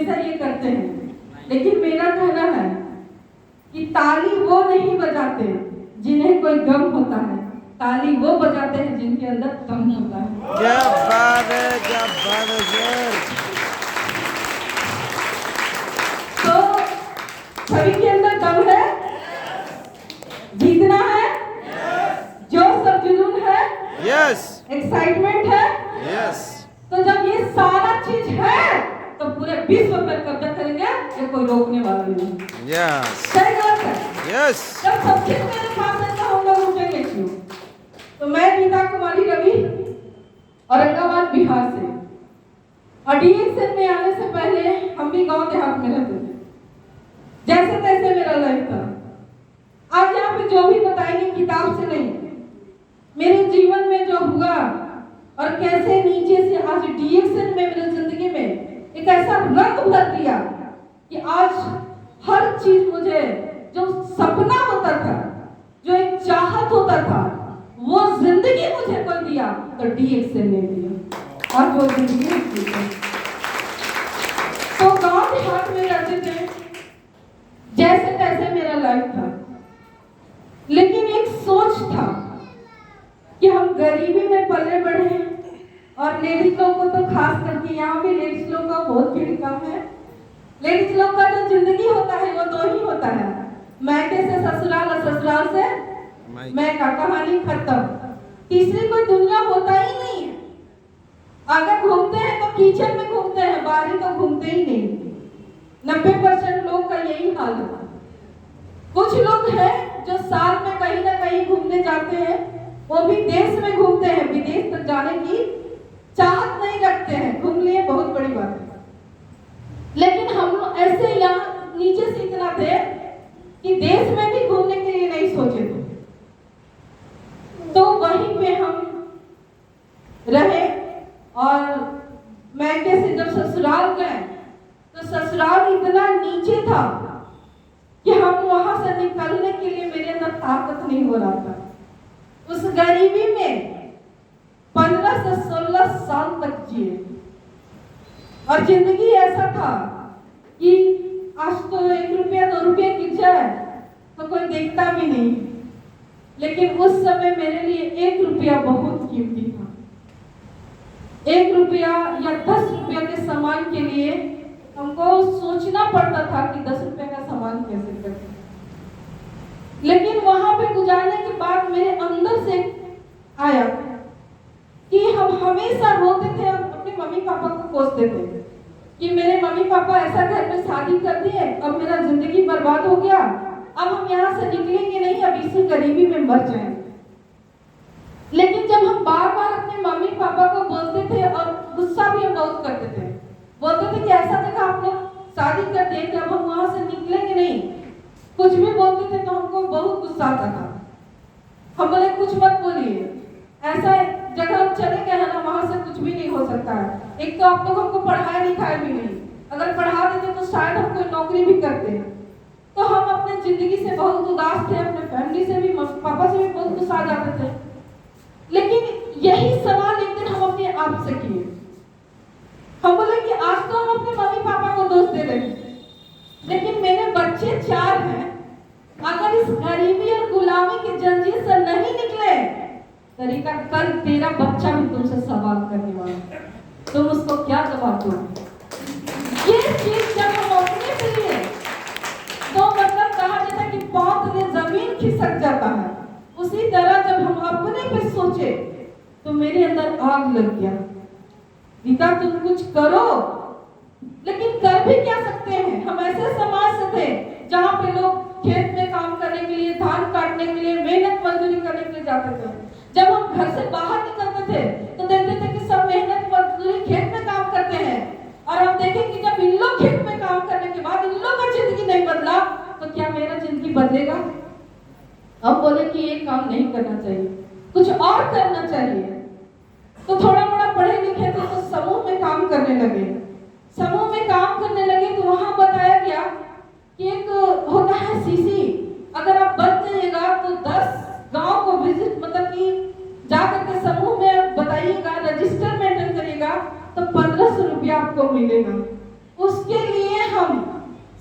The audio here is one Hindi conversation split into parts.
हमेशा ये करते हैं, लेकिन मेरा कहना है कि ताली वो नहीं बजाते जिन्हें कोई गम होता है, ताली वो बजाते हैं जिनके अंदर दम होता है। क्या बात है, क्या बात है सर। तो सभी के अंदर दम है, जीतना है, जोश और जुनून है, यस एक्साइटमेंट है। यस। तो जब ये सारा चीज है तो पूरे विश्व पर कब्जा करेंगे, ये कोई रोकने वाला नहीं। यस सही गलत है? यस। जब सब चीज मेरे पास है तो हम लोग रुकेंगे क्यों? तो मैं गीता कुमारी रवि औरंगाबाद बिहार से, और डीएक्सएन में आने से पहले हम भी गांव देहात में रहते थे। जैसे तैसे मेरा लाइफ था। आज यहाँ पे जो भी बताएंगे किताब से नहीं, मेरे जीवन में जो हुआ और कैसे नीचे से आज डीएक्सएन में मेरी जिंदगी में एक ऐसा रंग भर दिया कि आज हर चीज मुझे जो सपना होता था, जो एक चाहत होता था, वो जिंदगी मुझे कोई दिया तो डीएक्सएन ने दिया। और वो जिंदगी तो गांव देहात में रहते थे, जैसे तैसे मेरा लाइफ था, लेकिन एक सोच था कि हम गरीबी में पले बढ़े। और लेडीज लोग को तो खास करके यहाँ भी लेडीज लोग का बहुत भीड़ कम है। लेडीज लोग का जो जिंदगी होता है वो दो ही होता है, मैके से ससुराल और ससुराल से मैं का कहानी खत्म। तीसरी कोई दुनिया होता ही नहीं है। अगर घूमते हैं तो किचन में घूमते हैं, बाहरी तो घूमते ही नहीं। 90% लोग का यही हाल है। कुछ लोग हैं जो साल में कहीं ना कहीं घूमने जाते हैं, वो भी देश में घूमते हैं, विदेश तक जाने की चाहत नहीं रखते हैं। घूम लिए बहुत बड़ी बात है, लेकिन हम लोग ऐसे यहाँ नीचे से इतना थे कि देश में भी घूमने के लिए नहीं सोचे थे। तो वहीं पे हम रहे, और मैके से जब ससुराल गए तो ससुराल इतना नीचे था कि हम वहां से निकलने के लिए मेरे अंदर ताकत नहीं हो रहा था। उस गरीबी में 15 से 16 साल तक जिए, और जिंदगी ऐसा था कि आज तो 1 रुपया 2 रुपया गिर जाए तो कोई देखता भी नहीं, लेकिन उस समय मेरे लिए 1 रुपया बहुत कीमती था। 1 रुपया या 10 रुपया के सामान के लिए हमको सोचना पड़ता था कि 10 रुपए का सामान कैसे करें। लेकिन वहां पे गुजारने के बाद मेरे अंदर से आया कि हम हमेशा रोते थे, अपने मम्मी पापा को कोसते थे कि मेरे मम्मी पापा ऐसा घर में शादी कर दिए, अब मेरा जिंदगी बर्बाद हो गया, अब हम यहाँ से निकलेंगे नहीं, अब इसी गरीबी में मर जाएंगे। लेकिन जब हम बार बार अपने मम्मी पापा को बोलते थे, और गुस्सा भी हम बहुत करते थे, बोलते थे कि ऐसा जगह आप लोग शादी कर दिए कि अब हम वहां से निकलेंगे नहीं, कुछ भी बोलते थे तो हमको बहुत गुस्सा आता था। हम बोले कुछ मत बोलिए, ऐसा जगह हम चले गए हैं ना, वहां से कुछ भी नहीं हो सकता है। एक तो आप लोग हमको पढ़ाए लिखाए भी नहीं, अगर पढ़ा देते तो शायद हम कोई नौकरी भी करते। तो हम अपने जिंदगी से बहुत उदास थे, अपने फैमिली से भी, पापा से भी बहुत गुस्सा आ जाते थे। लेकिन यही सवाल एक दिन हम अपने आप से किए, हम बोले कि आज तो हम अपने मम्मी पापा को दोष दे रहे हैं, लेकिन मेरे बच्चे 4 हैं, अगर इस गरीबी और गुलामी की जंजीर से नहीं निकले तरीका, कल तेरा बच्चा भी तुमसे सवाल करने वाला है, तुम उसको क्या जवाब दोगे? ये चीज जब हम अपने से लिए तो मतलब कहा जाता है कि पांव तले जमीन खिसक जाता है। उसी तरह जब हम अपने पे सोचे तो मेरे अंदर आग लग गया। गीता तुम कुछ करो, लेकिन कर भी क्या सकते हैं? हम ऐसे समाज से थे जहाँ पे लोग खेत में काम करने के लिए, धान काटने के लिए, मेहनत मजदूरी करने के लिए जाते थे। जब हम घर से बाहर निकलते थे तो देखते थे कि सब मेहनत मजदूरी खेत में काम करते हैं, और हम देखें कि जब इन लोग खेत में काम करने के बाद इन लोग का जिंदगी नहीं बदला तो क्या मेरा जिंदगी बदलेगा? हम बोले कि ये काम नहीं करना चाहिए, कुछ और करना चाहिए। तो थोड़ा बड़ा पढ़े लिखे थे तो समूह में काम करने लगे। समूह में काम करने लगे तो वहां बताया गया कि एक होता है सीसी, अगर आप बच जाइएगा तो 10 गांव को विजिट, मतलब कि जाकर के समूह में बताइएगा, रजिस्टर मेंटेन करिएगा तो 1500 रुपया आपको मिलेगा। उसके लिए हम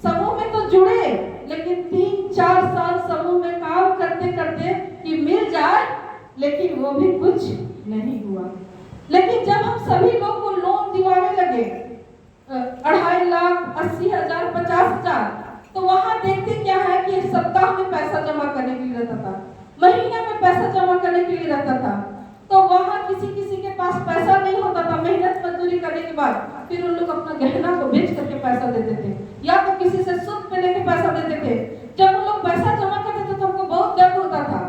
समूह में तो जुड़े, लेकिन 3-4 साल समूह में काम करते करते कि मिल जाए, लेकिन वो भी कुछ नहीं हुआ। लेकिन जब हम सभी लोग को लोन दिवाने लगे 2.5 लाख, 80,000, 50,000, तो वहां देखते क्या है कि सप्ताह में पैसा जमा करने के लिए रहता था, महीना में पैसा जमा करने के लिए रहता था। तो वहां किसी के पास पैसा नहीं होता था। मेहनत मजदूरी करने के बाद फिर उन लोग अपना गहना को बेच करके पैसा देते थे, या तो किसी से सूद पे लेके पैसा देते थे। जब उन लोग पैसा जमा करते थे तो हमको बहुत दर्द होता था।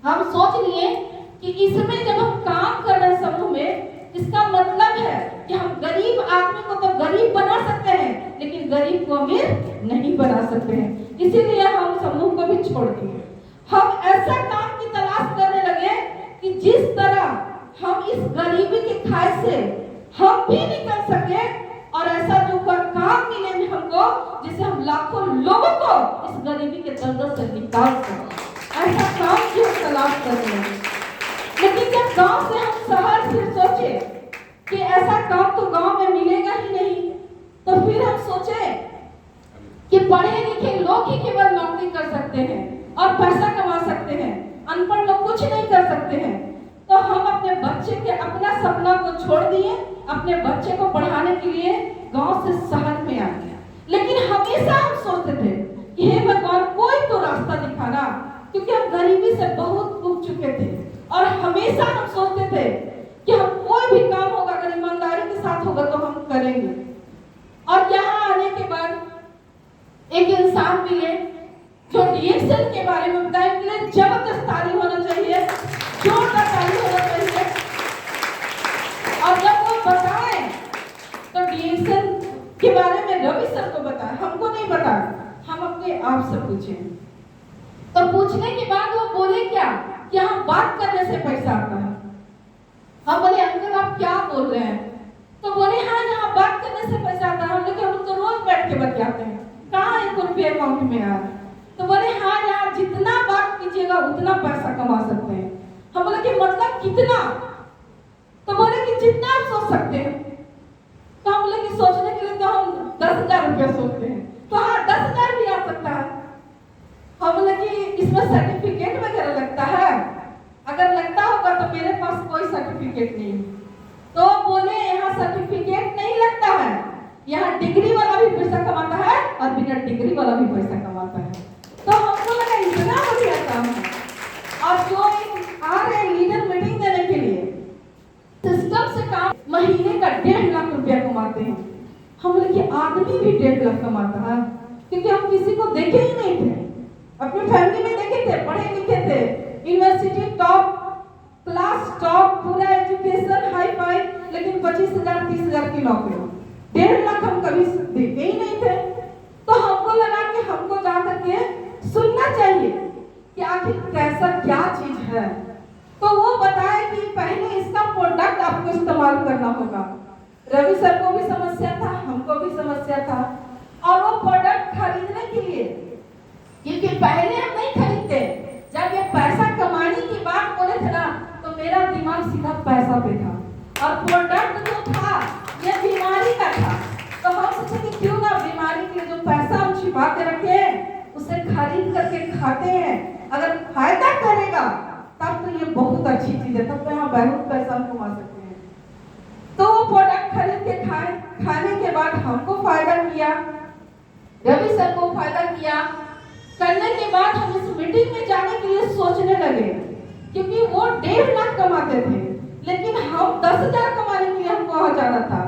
हम सोच लिए कि इसमें जब हम काम कर रहे हैं समूह में, इसका मतलब है कि हम गरीब आदमी को तो गरीब बना सकते हैं, लेकिन गरीब को अमीर नहीं बना सकते हैं। इसीलिए हम समूह को भी छोड़ दिए। हम ऐसा काम की तलाश करने लगे कि जिस तरह हम इस गरीबी के खाई से हम भी निकल सके, और ऐसा जो काम मिले हमको जिससे हम लाखों लोगों को इस गरीबी के दलदल से निकाल सकें। ऐसा काम की हम तलाश कर रहे हैं। लेकिन जब गांव से हम शहर फिर सोचे कि ऐसा काम तो गांव में मिलेगा ही नहीं, तो फिर हम सोचे कि पढ़े लिखे लोग ही केवल नौकरी कर सकते हैं और पैसा कमा सकते हैं, अनपढ़ लोग कुछ नहीं कर सकते हैं। तो हम अपने बच्चे के अपना सपना को छोड़ दिए, अपने बच्चे को पढ़ाने के लिए गांव से शहर में आ गया। लेकिन हमेशा हम सोचते थे कि हे भगवान कोई तो रास्ता दिखाना, क्योंकि हम गरीबी से बहुत उब चुके थे। और हमेशा हम सोचते थे कि हम कोई भी काम होगा अगर ईमानदारी के साथ होगा तो हम करेंगे। और यहाँ आने के बाद एक इंसान मिले जो डीएक्सएल के बारे में बताए, के लिए जबरदस्त ताली होना चाहिए, जोरदार ताली होना चाहिए। और जब वो बताए तो डीएक्सएल के बारे में रवि सर को बताया, हमको नहीं बताया, हम अपने आप से पूछे। तो पूछने के बाद वो बोले क्या कि हम बात करने से पैसा आता है। हम बोले अंकल आप क्या बोल रहे हैं? तो बोले हाँ यहाँ बात करने से पैसा आता है। हम लोग हम तो रोज बैठ के बतियाते हैं, कहाँ 1 रुपये अकाउंट में आ रहा है। तो बोले हाँ यार जितना बात कीजिएगा उतना पैसा कमा सकते हैं। हम बोले कि मतलब कितना? तो बोले कि जितना आप सोच सकते हैं। तो हम बोले कि सोचने के लिए तो हम 10,000 रुपया सोचते हैं, तो हाँ 10,000 भी आ सकता है। हम बोले कि इसमें सर्टिफिकेट वगैरह लगता है? अगर लगता होगा तो मेरे पास कोई सर्टिफिकेट नहीं। तो बोले यहाँ सर्टिफिकेट नहीं लगता है, यहाँ डिग्री वाला भी पैसा कमाता है और बिना डिग्री वाला भी पैसा कमाता है। तो हमको लगा इतना बढ़िया काम है। और जो आ रहे लीडर मीटिंग देने के लिए सिस्टम से काम महीने का 1.5 लाख रुपया कमाते हैं। हम बोले कि आदमी भी 1.5 लाख कमाता है, क्योंकि हम किसी को देखे ही नहीं थे। अपनी फैमिली में देखे थे, पढ़े लिखे थे, यूनिवर्सिटी टॉप क्लास टॉप, पूरा एजुकेशन हाई फाई, लेकिन 25,000 30,000 की नौकरी, 1.5 लाख हम कभी देखे ही नहीं थे। तो हमको लगा कि हमको जा करके सुनना चाहिए कि आखिर कैसा क्या चीज है। तो वो बताए कि पहले इसका प्रोडक्ट आपको इस्तेमाल करना होगा। रवि सर को भी समस्या था, हमको भी समस्या था। और वो प्रोडक्ट खरीदने के लिए, क्योंकि पहले हम नहीं खरीदते, जब ये पैसा कमाने की बात बोले थे ना, तो मेरा दिमाग सीधा पैसा पे था। और प्रोडक्ट जो था ये बीमारी का था। तो हम सोचे कि क्यों ना बीमारी के लिए जो पैसा हम छिपा के रखे हैं उसे खरीद करके खाते हैं, अगर फायदा करेगा तब तो ये बहुत अच्छी चीज है, तब तो यहाँ बहुत पैसा हम कमा सकते हैं। तो वो प्रोडक्ट खरीद के खाए, खाने के बाद हमको फायदा किया, रवि सर को फायदा किया। करने के बाद हम इस मीटिंग में जाने के लिए सोचने लगे, क्योंकि वो 1.5 लाख कमाते थे, लेकिन हम 10,000 कमाने के लिए हमको वहां जाना था।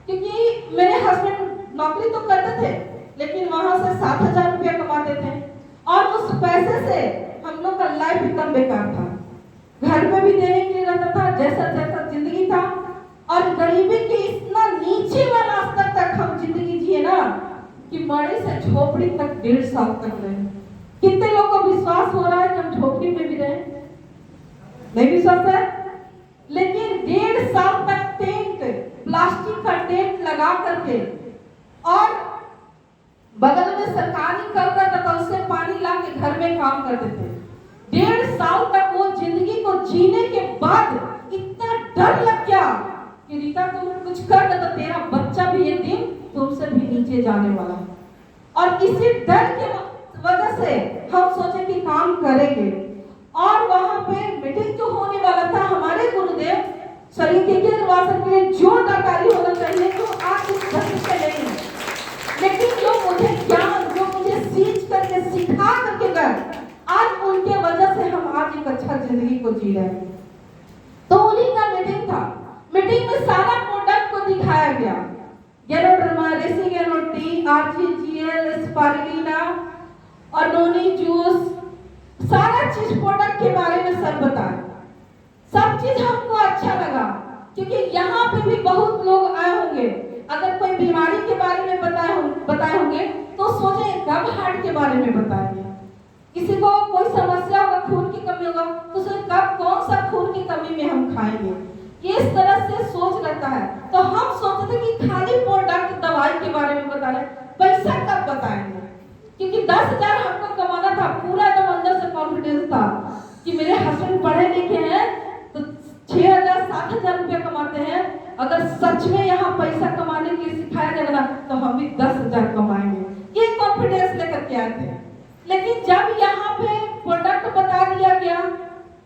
क्योंकि मेरे हस्बैंड नौकरी तो करते थे, लेकिन वहां से 7,000 रुपया कमाते थे, और उस पैसे से हम लोग का लाइफ एकदम बेकार था। घर पे भी देने के लिए रहता था, जैसा जैसा जिंदगी था। और गरीबी के इतना नीचे वाला स्तर तक हम जिंदगी जिए ना, कि मरे से झोपड़ी तक 1.5 साल तक रहे। कितने लोगों को विश्वास हो रहा है कि हम झोपड़ी में भी रहे? नहीं विश्वास है? लेकिन 1.5 साल तक टेंट, प्लास्टिक का टेंट लगा करके, और बगल में सरकारी कल रहता था, उससे पानी ला के घर में काम करते थे। 1.5 साल तक वो जिंदगी को जीने के बाद इतना डर लग गया कि रीता तुम कुछ कर दो तो तेरा बच्चा भी एक दिन तुमसे भी नीचे जाने वाला है। और इसी डर के वजह से हम सोचे कि काम करेंगे। और वहां पे मीटिंग जो होने वाला था, हमारे गुरुदेव शरीर के निर्वासन के लिए जोरदार ताली होना चाहिए, जो आज इस धरती पे नहीं है, लेकिन जो मुझे ज्ञान, जो मुझे सीख करके सिखा करके गए, आज उनके वजह से हम आज एक अच्छा जिंदगी को जी रहे हैं। तो उन्हीं का मीटिंग था। मीटिंग में सारा प्रोडक्ट को दिखाया गया, गेरोड्रमा, रेसिगेनो टी, आरजीजीएल, स्पारुलिना और नोनी जूस, सारा चीज प्रोडक्ट के बारे में सब बताया। सब चीज हमको अच्छा लगा, क्योंकि यहाँ पे भी बहुत लोग आए होंगे। अगर कोई बीमारी के बारे में बताए होंगे तो सोचे कब हार्ट के बारे में बताएंगे, किसी को कोई समस्या होगा, खून की कमी होगा, तो सोचे कब कौन सा खून की कमी में हम खाएंगे। इस तरह से सोच रहता है। तो हम सोचते थे कि खाली प्रोडक्ट दवाई के बारे में बता रहे, पैसा कब बताएंगे, क्योंकि 10,000 हमको कमाना था। पूरा एकदम अंदर से कॉन्फिडेंस था कि मेरे हस्बैंड पढ़े लिखे हैं तो 6,000 7,000 रुपया कमाते हैं, अगर सच में यहाँ पैसा कमाने के लिए सिखाया जाएगा ना तो हम भी 10,000 कमाएंगे। ये कॉन्फिडेंस लेकर के आए थे। लेकिन जब यहाँ पे प्रोडक्ट बता दिया गया,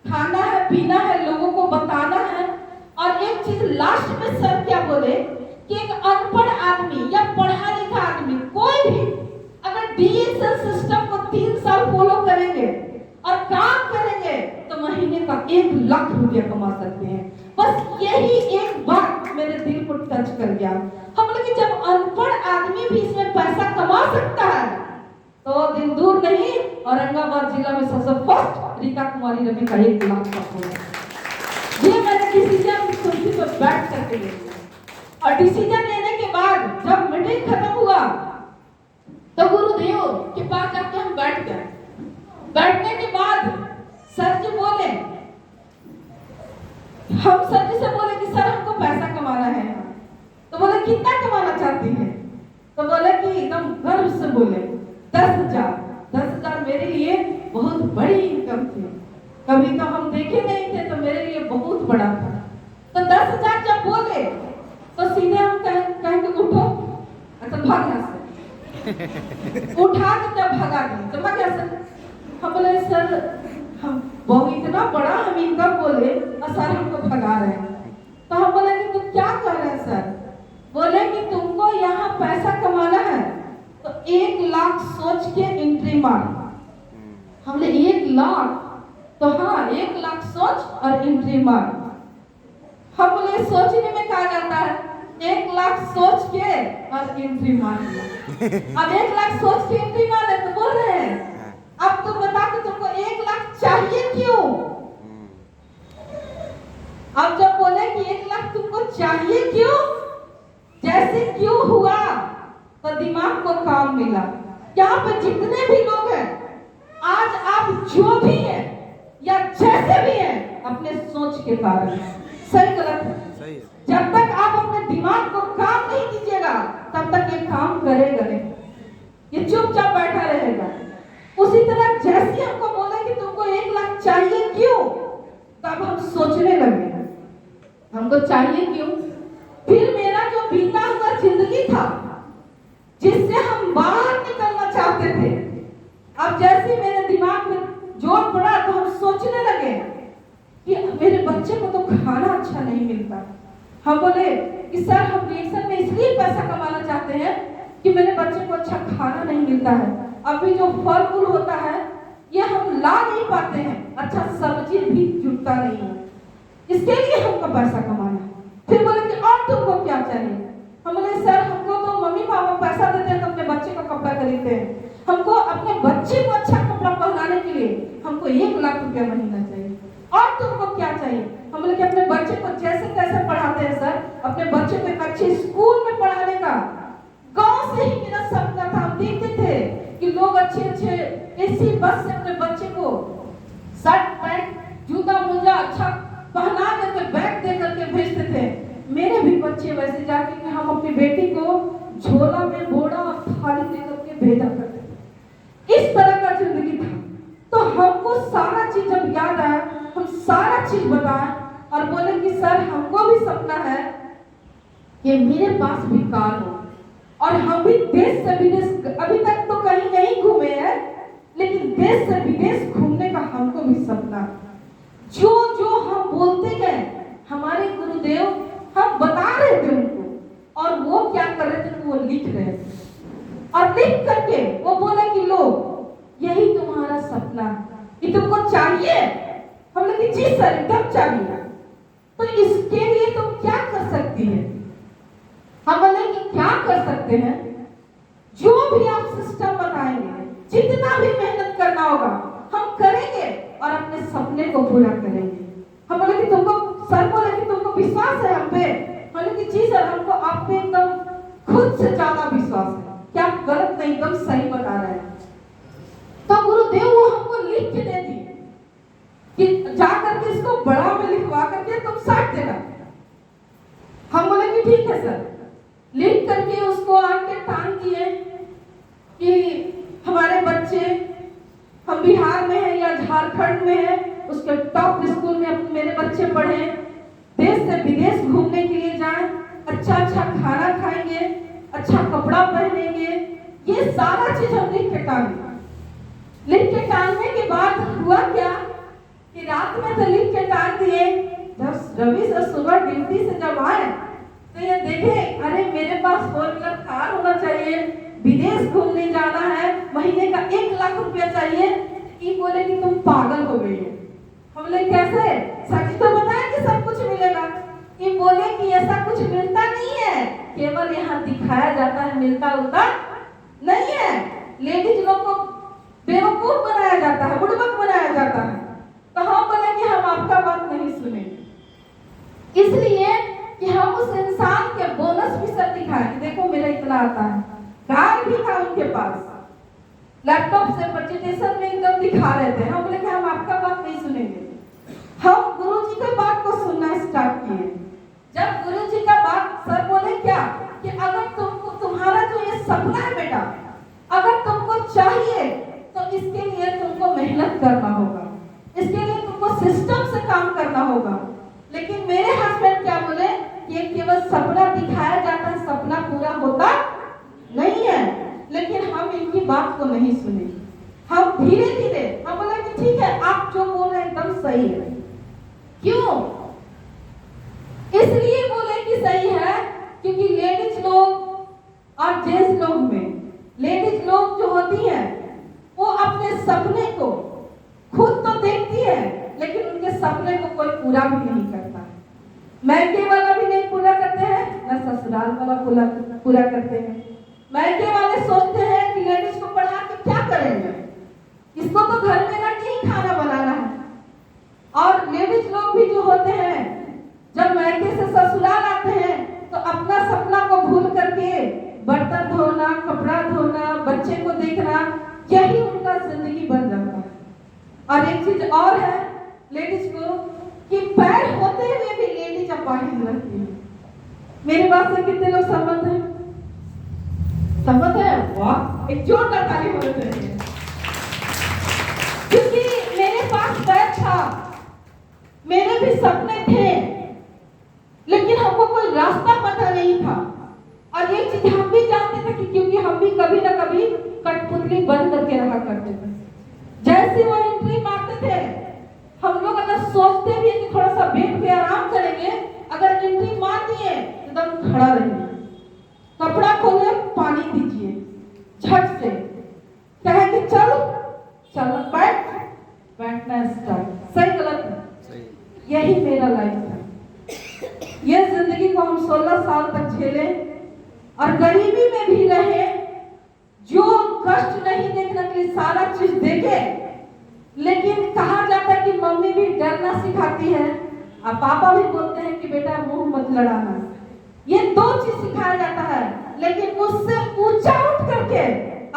खाना है, पीना है, लोगों को बताना है, और एक चीज लास्ट में सर क्या बोले कि एक अनपढ़ आदमी या पढ़ा लिखा आदमी कोई भी अगर डीएसएल सिस्टम को 3 साल फॉलो करेंगे और काम करेंगे तो महीने का 1 लाख रुपया कमा सकते हैं। बस यही एक बात मेरे दिल को टच कर गया। हम लोग जब अनपढ़ आदमी भी इसमें पैसा कमा सकता है तो दिन दूर नहीं, औरंगाबाद जिला में सबसे फर्स्ट रीता कुमारी रवि का 1 लाख का होगा। ये मैंने डिसीजन कुर्सी पर बैठ करके लिया। और डिसीजन लेने के बाद जब मीटिंग खत्म हुआ तो गुरुदेव के पास जाके हम बैठ गए। बैठने के बाद सर जी बोले, हम सर जी से बोले कि सर हमको पैसा कमाना है। तो बोले कितना कमाना चाहती है? तो बोले कि एकदम गर्व से बोले 10,000। 10,000 मेरे लिए बहुत बड़ी इनकम थी, कभी तो हम देखे नहीं थे, तो मेरे लिए बहुत बड़ा था। तो 10,000 जब बोले तो सीधे हम कहेंगे उठो, अच्छा भाग यहाँ से। उठा के जब भगा दिए तो भाग यहाँ से। हम बोले सर हम बहुत इतना बड़ा हम इनकम बोले और सर हमको भगा रहे हैं। तो हम बोले कि तुम क्या कर रहे हैं सर? बोले कि तुमको यहाँ पैसा कमाना है तो 1 लाख सोच के एंट्री मार। हमने 1 लाख, तो हाँ 1 लाख सोच और एंट्री मार। हम बोले सोचने में कहा जाता है 1 लाख सोच के और एंट्री मार। अब 1 लाख सोच के एंट्री मार है तो बोल रहे हैं अब तुम बता कि तुमको 1 लाख चाहिए क्यों? अब जब बोले कि 1 लाख तुमको चाहिए क्यों, जैसे क्यों हुआ तो दिमाग को काम मिला। यहाँ पे जितने भी लोग हैं, आज आप जो भी हैं या जैसे भी हैं, अपने सोच के कारण, सही गलत है, सही है। जब तक आप अपने दिमाग को काम नहीं कीजिएगा तब तक ये काम करेगा नहीं, ये चुपचाप बैठा रहेगा। उसी तरह जैसे हमको बोले कि तुमको 1 लाख चाहिए क्यों, तब हम सोचने लगे हमको चाहिए क्यों। फिर मेरा जो बीता हुआ जिंदगी था जिससे हम बाहर निकलना चाहते थे, अब जैसे मेरे दिमाग में जोर पड़ा तो हम सोचने लगे कि मेरे बच्चे को तो खाना अच्छा नहीं मिलता। हम बोले कि सर हम रिएक्शन में इसलिए पैसा कमाना चाहते हैं कि मेरे बच्चे को अच्छा खाना नहीं मिलता है। अभी जो फल फूल होता है ये हम ला नहीं पाते हैं, अच्छा सब्जी भी जुटता नहीं है, इसके लिए हमको पैसा कमाना है। फिर बोले कि और तुमको क्या चाहिए? हम बोले सर हमको तो मम्मी पापा पैसा देते हैं तो अपने बच्चे का कपड़ा खरीदते हैं, हमको अपने बच्चे को अच्छा कपड़ा पहनाने के लिए हमको 1 लाख रुपया महीना चाहिए। और तुमको क्या चाहिए? हम बोले कि अपने बच्चे को जैसे तैसे पढ़ाते हैं सर, अपने बच्चे को एक अच्छे स्कूल में पढ़ाने का गांव से ही मेरा सपना था। हम देखते थे कि लोग अच्छे अच्छे एसी बस से अपने बच्चे को शर्ट पैंट जूता मोजा अच्छा पहना करके बैग दे करके भेजते थे। मेरे भी बच्चे वैसे जाके कि हम अपनी बेटी को झोला में बोड़ा और थाली दे करके भेजा करते थे। इस तरह का जिंदगी था। तो हमको सारा चीज जब याद आया, हम सारा चीज बताए और बोले कि सर हमको भी सपना है कि मेरे पास भी कार हो, और हम भी देश से विदेश अभी तक तो कहीं नहीं घूमे हैं, लेकिन देश से विदेश घूमने का हमको भी सपना। जो जो हम बोलते गए हमारे गुरुदेव हम बता रहे थे उनको, और वो क्या कर रहे थे, वो लिख रहे थे। और लिख करके वो बोले कि लो यही तुम्हारा सपना है, ये तुमको चाहिए। हम लोग जी सर एकदम चाहिए। तो इसके लिए तुम क्या कर सकती है? हम बोले कि क्या कर सकते हैं, जो भी आप सिस्टम बताएंगे, जितना भी मेहनत करना होगा हम करेंगे और अपने सपने को पूरा करेंगे। हम बोले कि तुमको, सर बोले कि तुमको विश्वास है हम पे? बोले कि जी सर हमको आप पे एकदम खुद से ज्यादा विश्वास है कि आप गलत नहीं एकदम सही बता रहे हैं। तो गुरुदेव वो हमको लिख के दे दिए कि जाकर के इसको बड़ा में लिखवा करके तुम साथ देना। हम बोले कि ठीक है सर। लिख करके उसको आके टांग दिए कि हमारे बच्चे, हम बिहार में हैं या झारखंड में हैं, उसके टॉप स्कूल में मेरे बच्चे पढ़े, देश से विदेश घूमने के लिए जाएं, अच्छा अच्छा खाना खाएंगे, अच्छा कपड़ा पहनेंगे। ये सारा चीज हम लिख के टांगे। लिख के टांगने के बाद हुआ क्या कि रात में तो लिख के टांग दिए। जब रवि सर सुबह ड्यूटी से जब आए तो ये देखे, अरे मेरे पास 4 व्हीलर कार होना चाहिए, विदेश घूमने जाना है, महीने का 1 लाख रुपया चाहिए। ये बोले कि तुम पागल हो गई हो। हम बोले कैसे? सच तो बताया कि सब कुछ मिलेगा। ये बोले कि ऐसा कुछ मिलता नहीं है, केवल यहाँ दिखाया जाता है, मिलता उलता नहीं है। लेडीज लोग को बेवकूफ बनाया जाता है, बुड़बक बनाया जाता है। तो हम बोले कि हम आपका बात नहीं सुनेंगे, इसलिए कि हम उस इंसान के बोनस भी सब दिखाए कि देखो मेरा इतना आता है। कार भी था उनके पास, लैपटॉप से प्रेजेंटेशन में एकदम दिखा रहे थे। हम बोले कि हम आपका बात नहीं सुनेंगे, हम गुरुजी की बात को सुनना स्टार्ट किए। जब गुरुजी का बात, सर बोले क्या कि अगर तुमको, तुम्हारा जो ये सपना है बेटा, अगर तुमको चाहिए तो इसके लिए तुमको मेहनत करना होगा, इसके लिए तुमको सिस्टम से काम करना होगा। लेकिन मेरे हस्बैंड क्या बोले, ये केवल सपना दिखाया जाता है, सपना पूरा होता नहीं है। लेकिन हम इनकी बात को नहीं सुने, हम धीरे धीरे हम बोले कि ठीक है आप जो बोल रहे हैं एकदम सही है। क्यों? इसलिए बोले कि सही है क्योंकि लेडीज लोग और जेंट्स लोग में, लेडीज लोग जो होती है वो अपने सपने को खुद तो देखती है, लेकिन उनके सपने को कोई पूरा भी नहीं करता। मैके वाला भी नहीं पूरा करते हैं, न ससुराल वाला पूरा करते हैं। मैके वाले सोचते हैं कि लेडीज को पढ़ा के क्या करेंगे, इसको तो घर में रख के ही खाना बनाना है। और लेडीज लोग भी जो होते हैं जब मैके से ससुराल आते हैं तो अपना सपना को भूल करके बर्तन धोना, कपड़ा धोना, बच्चे को देखना, यही उनका जिंदगी बन जाता है। और एक चीज और है लेडीज को कि पैर होते हुए भी लेडीज अपाहिज रहती है। मेरी बात से कितने लोग सहमत हैं? सहमत है? वाह, एक जोरदार ताली होनी चाहिए। क्योंकि मेरे पास पैर था, मेरे भी सपने थे, लेकिन हमको कोई रास्ता पता नहीं था। और ये चीज हम भी जानते थे कि क्योंकि हम भी कभी ना कभी कठपुतली बन करके रहा करते थे। जैसे वो एंट्री मारते थे, हम लोग अगर सोचते भी कि थोड़ा सा बैठ के आराम करेंगे, अगर एंट्री मार दिए एकदम खड़ा रहिए, कपड़ा खोले, पानी दीजिए झट से, कहे कि चलो चलो बैठना स्टार्ट। सही गलत है? यही मेरा लाइफ था। ये जिंदगी को हम 16 साल तक झेले और गरीबी में भी रहे, जो कष्ट नहीं देखने के लिए सारा चीज देखे। लेकिन कहा जाता है कि मम्मी भी डरना सिखाती है और पापा भी बोलते हैं कि बेटा मुंह मत लड़ाना। ये 2 चीज सिखाया जाता है, लेकिन उससे ऊंचा उठ करके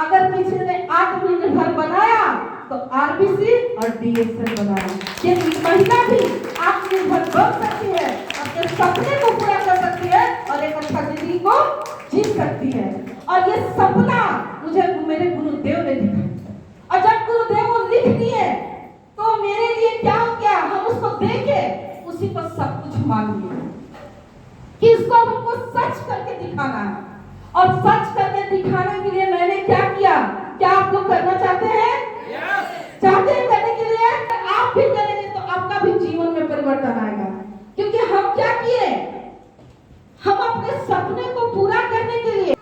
अगर किसी ने आत्मनिर्भर बनाया तो आरबीसी और डीएसएल बनाया। ये महिला भी आत्मनिर्भर बन सकती है, अपने सपने को पूरा कर सकती है और एक अच्छा जिंदगी को जी सकती है। और ये सपना मुझे मेरे गुरुदेव ने दिखाया। और जब गुरुदेव वो लिख दिए तो मेरे लिए क्या हो गया, हम उसको देखे, उसी पर सब कुछ मान लिए कि इसको हमको सच करके दिखाना है। और सच दिखाने के लिए मैंने क्या किया, क्या आप लोग करना चाहते हैं? चाहते हैं करने के लिए? आप भी करेंगे तो आपका भी जीवन में परिवर्तन आएगा। क्योंकि हम क्या किए, हम अपने सपने को पूरा करने के लिए,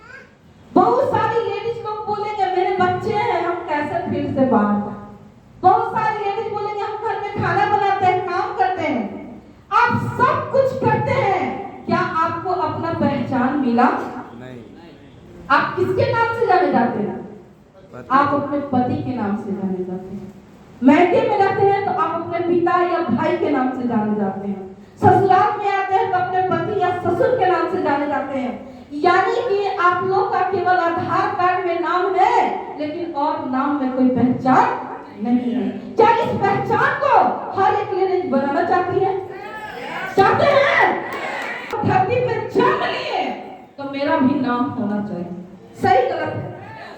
बहुत सारी लेडीज लोग बोलेंगे मेरे बच्चे हैं, हम कैसे फील्ड से बाहर। बहुत सारी लेडीज बोलेंगे हम घर में खाना बनाते हैं, काम करते हैं। आप सब कुछ करते हैं, क्या आपको अपना पहचान मिला? नहीं। आप किसके नाम से जाने जाते हैं? पति। आप अपने पति के नाम से जाने जाते हैं। मैके में रहते हैं तो आप अपने पिता या भाई के नाम से जाने जाते हैं। ससुराल में आते हैं तो अपने पति या ससुर के नाम से जाने जाते हैं। यानी कि आप लोग का केवल आधार कार्ड में नाम है, लेकिन और नाम में कोई पहचान नहीं है। क्या इस पहचान को हर एक लेडीज बनाना चाहती है? चाहते हैं? धरती पे जन्म लिए तो मेरा भी नाम होना चाहिए। सही गलत है,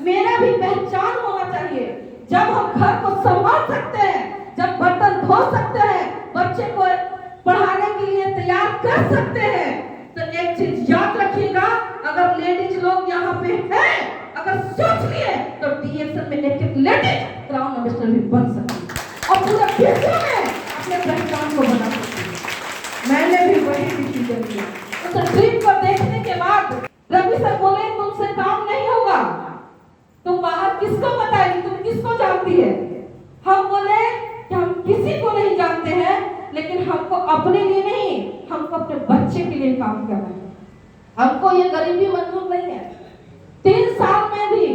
मेरा भी पहचान होना चाहिए। जब हम घर को संभाल सकते हैं, जब बर्तन धो सकते हैं, बच्चे को पढ़ाने के लिए तैयार कर सकते हैं, तो एक चीज याद रखिएगा, अगर लेडीज लोग यहाँ पे हैं, अगर सोच लिए तो डीएक्शन में एक लेडीज क्राउन मिनिस्टर भी बन सकती है और पूरे विश्व में अपने पहचान को बना सकती है। मैंने भी वही डिसीजन लिया। उस ड्रीम को देखने के बाद रवि सर बोले तुमसे काम नहीं होगा, तुम बाहर किसको बताएगी, तुम किसको जानती है? हम बोले कि हम किसी को नहीं जानते हैं, लेकिन हमको अपने लिए नहीं, हमको अपने बच्चे के लिए काम करना है। हमको ये गरीबी मंजूर नहीं है। 3 साल में भी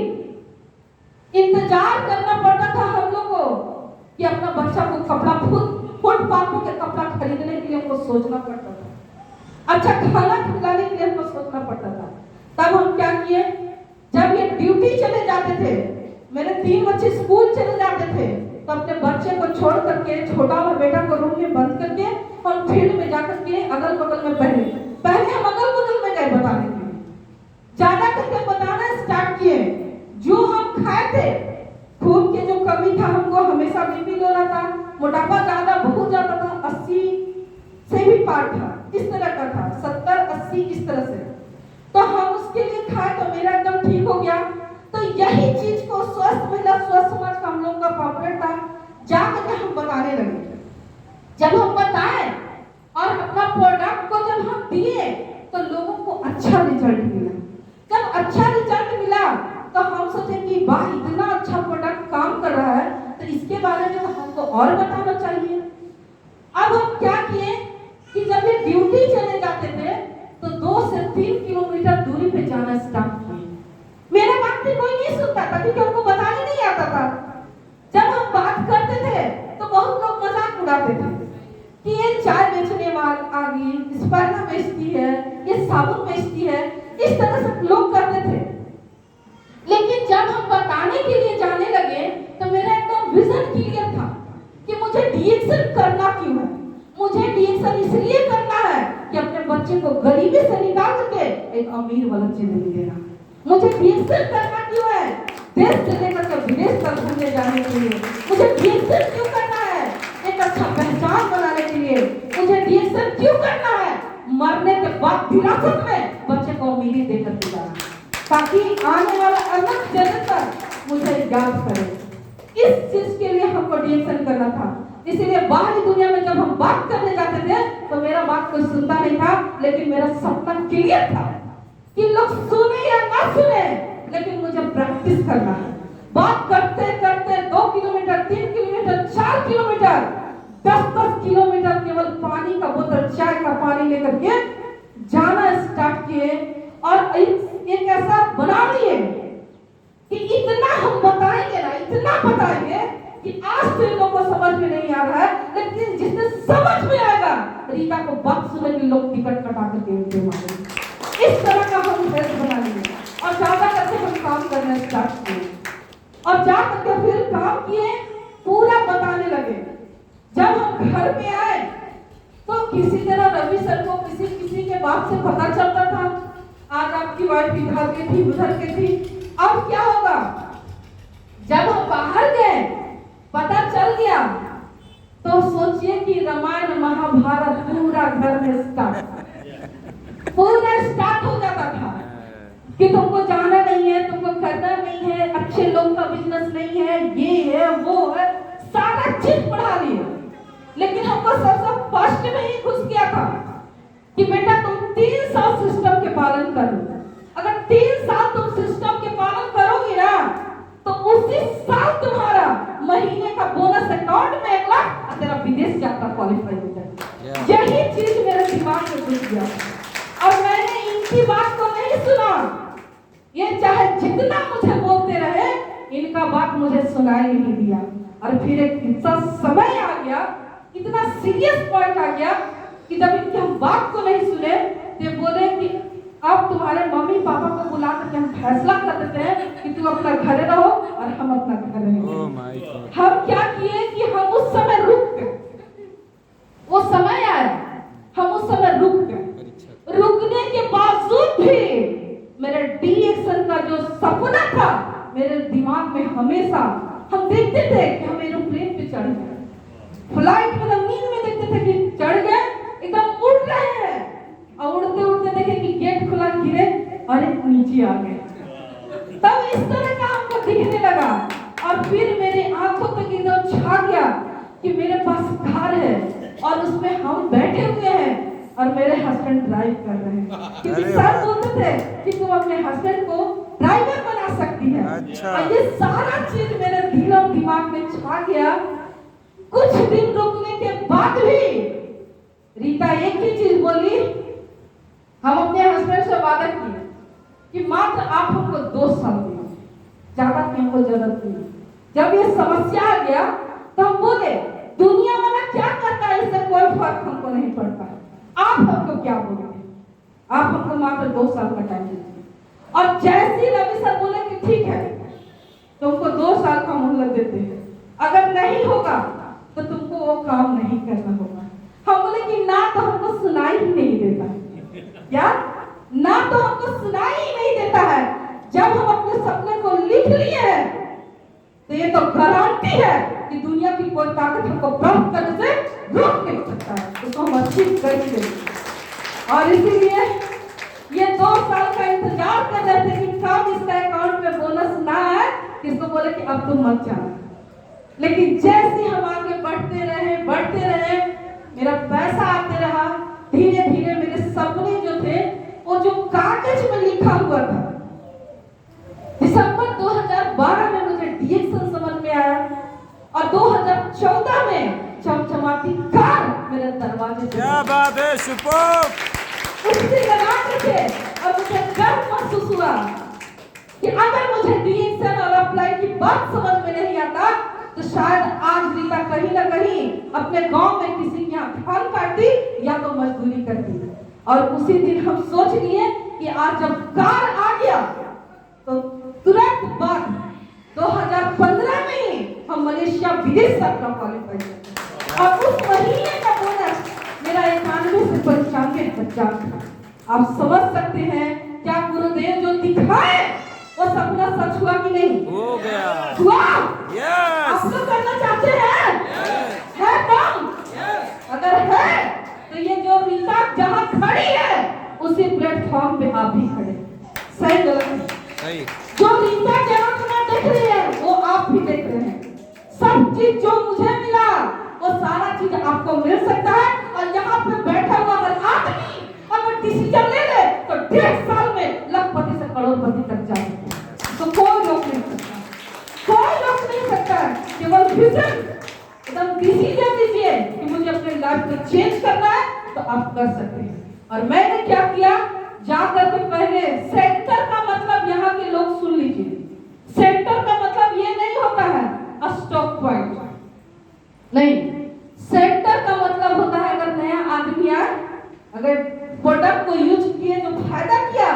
इंतजार करना पड़ता था हम लोग को कि अपना बच्चा को कपड़ा फुटपाथ के कपड़ा खरीदने के लिए हमको सोचना पड़ता था, अच्छा खाना खिलाने के लिए हमको सोचना पड़ता था। तब हम क्या किए, जब ये ड्यूटी चले जाते थे, मेरे 3 बच्चे स्कूल चले जाते थे, तो अपने बच्चे को छोड़ करके, छोटा वाला बेटा को रूम में बंद करके हम फील्ड में जाकर के अगल बगल में पहले हम अगल बगल में गए बताने के लिए, ज्यादा करके बताना स्टार्ट किए। जो हम खाए थे, खून के जो कमी था, हमको हमेशा बीपी लो रहा था, मोटापा ज्यादा बहुत ज्यादा था, 80 से भी पार था, इस तरह का था, 70-80 इस तरह से। तो हम उसके लिए खाए तो मेरा एकदम ठीक हो गया। तो यही चीज को स्वस्थ महिला स्वस्थ समाज का हम लोग का पॉपुलर था, जाकर के हम बताने लगे। जब हम बताए और अपना प्रोडक्ट को जब हम दिए तो लोगों को अच्छा रिजल्ट मिला। जब अच्छा रिजल्ट मिला तो हम सोचे कि वाह, इतना अच्छा प्रोडक्ट काम कर रहा है, तो इसके बारे में हमको और बताना चाहिए। अब हम क्या किए कि जब ये ड्यूटी चले जाते थे तो 2 से 3 किलोमीटर दूरी पे जाना स्टार्ट किए। मेरा बात भी कोई नहीं सुनता था क्योंकि हमको बताने नहीं आता था। जब हम बात करते थे तो बहुत लोग मजाक उड़ाते थे कि ये चाय बेचने वाली आ गई, स्पर्ना बेचती है, ये साबुन बेचती है, इस तरह से लोग करते थे। लेकिन जब हम बताने के लिए जाने लगे तो मेरा एकदम विजन क्लियर था कि मुझे डीएक्शन करना क्यों है। मुझे डीएक्शन इसलिए करना है कि अपने बच्चे को गरीबी से निकाल के एक अमीर वाला जिंदगी देना। मुझे डीएक्शन करना क्यों है, देश से लेकर के विदेश तक घूमने जाने के लिए। मुझे डीएक्शन क्यों करना है, एक अच्छा पहचान बनाने के लिए। मुझे डीएक्शन क्यों करना है, मरने के बाद विरासत में बच्चे को अमीरी देकर के जाना, ताकि आने वाला अगला जनरेशन मुझे याद करे। इस चीज के लिए हमको डीएक्शन करना था। इसीलिए बाहरी दुनिया में जब हम बात करने जाते थे तो मेरा बात कोई सुनता नहीं था, लेकिन मेरा सपना क्लियर था कि लोग सुने या ना सुने, लेकिन मुझे प्रैक्टिस करना है। बात करते करते 2 किलोमीटर, 3 किलोमीटर, 4 किलोमीटर, 10-10 किलोमीटर केवल पानी का बोतल, चाय का पानी लेकर के जाना स्टार्ट किए। और एक ऐसा बना लिए कि इतना हम बताएंगे ना, इतना बताएंगे कि आज तो इन लोगों को समझ में नहीं आ रहा है, लेकिन जिसने समझ में आएगा, रीता को बात सुने के लोग टिकट कटा करके उनके मारे। इस तरह का हम ड्रेस बना लिए और ज्यादा करके हम काम करना स्टार्ट किए और जा करके फिर काम किए, पूरा बताने लगे। जब हम घर पे आए तो किसी तरह रवि सर को किसी के बात से पता चलता था, आज आपकी वाइफ इधर की थी, उधर की थी। अब क्या होगा, जब हम बाहर गए पता चल गया तो सोचिए कि रामायण महाभारत पूरा घर में पूरा स्टार्ट हो जाता था कि तुमको जाना नहीं है, तुमको उनका बिजनेस नहीं है, ये है वो है, सारा चीज पढ़ा लिए। लेकिन हमको सबसे फर्स्ट में ही घुस गया था कि बेटा तुम 3 साल सिस्टम के पालन करो। अगर 3 साल तुम सिस्टम के पालन करोगी ना तो उसी साल तुम्हारा महीने का बोनस अकाउंट में 1 लाख और तेरा विदेश यात्रा क्वालिफाई हो जाएगा। यही चीज मेरे दिमाग में घुस गया और मैंने इनकी बात को नहीं सुना। ये चाहे जितना मुझे बोलते रहे, इनका बात मुझे सुनाई नहीं दिया। और फिर एक ऐसा समय आ गया, इतना सीरियस पॉइंट आ गया कि जब इनके हम बात को नहीं सुने तो बोले कि अब तुम्हारे मम्मी पापा को बुला करके हम फैसला कर देते हैं कि तुम अपना घर रहो और हम अपना घर रहेंगे। हम क्या किए कि हम उस समय रुक गए। वो समय आया, हम उस समय रुक गए। रुकने के बावजूद भी मेरे डीएक्शन का जो सपना था मेरे दिमाग में हमेशा, हम देखते थे कि हम एरोप्लेन पे चढ़ गए, फ्लाइट में नींद में देखते थे कि चढ़ गए, एकदम उड़ रहे हैं और उड़ते उड़ते देखे कि गेट खुला, गिरे और नीचे आ गए। तब इस तरह का हमको दिखने लगा और फिर मेरे आंखों तक एकदम छा गया कि मेरे पास कार है और उसमें हम बैठे हुए हैं और मेरे हस्बैंड ड्राइव कर रहे हैं। क्योंकि सर बोलते थे कि तुम अपने हस्बैंड को ड्राइवर बना सकती है। अच्छा। और ये सारा चीज मेरे दिमाग में छा गया। कुछ दिन रुकने के बाद भी रीता एक ही चीज बोली, हम अपने हस्बैंड से वादा किए कि मात्र आप हमको 2 साल दिए, ज्यादा की हमको जरूरत नहीं। जब ये समस्या आ गया तो हम बोले दुनिया वाला क्या करता है इससे कोई फर्क हमको नहीं पड़ता, आप हमको क्या बोलोगे, आप हमको मात्र 2 साल का टाइम दीजिए। और जैसे रवि सर बोले कि ठीक है तुमको 2 साल का मोहलत देते हैं, अगर नहीं होगा तो तुमको वो काम नहीं करना होगा। हम बोले कि ना तो हमको सुनाई ही नहीं देता, क्या ना तो हमको सुनाई ही नहीं देता है। जब हम अपने सपने को लिख लिए हैं तो ये तो गारंटी है कि दुनिया की कोई ताकत हमको प्राप्त करने से रोक नहीं सकता है, उसको हम अचीव करेंगे। और इसीलिए ये 2 साल का इंतजार कर रहे थे कि कब इसका अकाउंट में बोनस ना आए, किसको बोले कि अब तुम मत जाओ। लेकिन जैसे हम आगे बढ़ते रहे मेरा पैसा आते रहा, धीरे धीरे मेरे सपने जो थे वो जो कागज में लिखा हुआ था, दिसंबर 2012 में मुझे डीएक्शन समझ में आया और 2014 में चमचमाती कार मेरे दरवाजे पे। क्या बात है, सुपर। उससे लगा थे और मुझे गर्व महसूस हुआ कि अगर मुझे डीएक्शन और अप्लाई की बात समझ में नहीं आता तो शायद आज रीता कहीं ना कहीं अपने गांव में किसी के यहाँ धान काटती या तो मजदूरी करती। और उसी दिन हम सोच लिए कि आज जब कार आ गया तो तुरंत बाद 2015 में ही हम मलेशिया विदेश यात्रा क्वालिफाई किए और उस महीने का बोनस मेरा 91 से 95,000 था। आप समझ सकते हैं क्या गुरुदेव जो दिखाए वो सपना सच हुआ कि नहीं? हो गया। हुआ? यस। आप लोग करना चाहते हैं? है कम? अगर है तो ये जो रीता जहाँ खड़ी है उसी प्लेटफॉर्म पे आप भी खड़े। सही गलत? सही। जो रीता जहाँ खड़ा देख रही है वो आप भी देख रहे हैं। सब चीज जो मुझे मिला वो सारा चीज आपको मिल सकता है। और यहाँ पे बैठा हुआ अगर आदमी अगर डिसीजन ले ले तो 1.5 साल में लखपति से करोड़पति तक जा सकते हैं। तो कोई रोक नहीं सकता, कोई रोक नहीं सकता। केवल विजन, एकदम डिसीजन लीजिए कि मुझे अपने लाइफ को चेंज करना है तो आप कर सकते हैं। और मैंने क्या किया, जाकर के पहले सेंटर का मतलब यहाँ के लोग सुन लीजिए, सेंटर का मतलब ये नहीं होता है स्टॉक पॉइंट नहीं। सेंटर का मतलब होता है अगर नया आदमी आए, अगर प्रोडक्ट को यूज किए जो फायदा किया,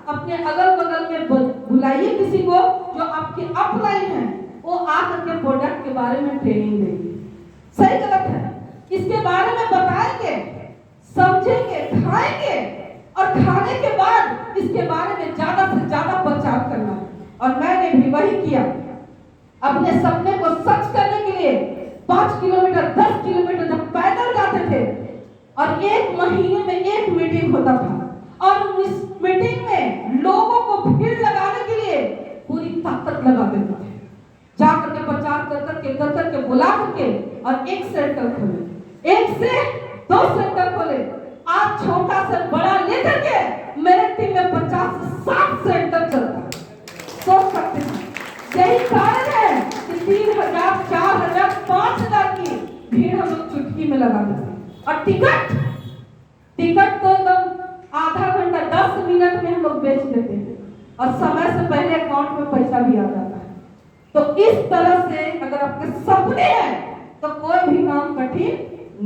अपने अगल बगल में बुलाइए किसी को जो आपके अपलाइन है, वो आकर के प्रोडक्ट के बारे में ट्रेनिंग देंगे। सही गलत है, इसके बारे में बताएंगे, समझेंगे, खाएंगे और खाने के बाद इसके बारे में ज्यादा से ज्यादा प्रचार करना। और मैंने भी वही किया। अपने सपने को सच करने के लिए 5 किलोमीटर 10 किलोमीटर जब पैदल जाते थे और 1 महीने में 1 मीटिंग होता था और इस मीटिंग में लोगों को भीड़ लगाने के लिए पूरी ताकत लगा देते थे। और एक सेंटर खोले, 1 से 2 सेंटर खोले। आज छोटा से बड़ा लेकर के मेरे टीम में 50 से 60 सेंटर चलता है। सोच सकते हैं, यही कारण है कि 3000, 4000, 5000 की भीड़ हम लोग चुटकी में लगा देते हैं। और टिकट तो एकदम आधा घंटा 10 मिनट में हम लोग बेच देते हैं और समय से पहले अकाउंट में पैसा भी आ जाता है। तो इस तरह से अगर आपके सपने हैं तो कोई भी काम कठिन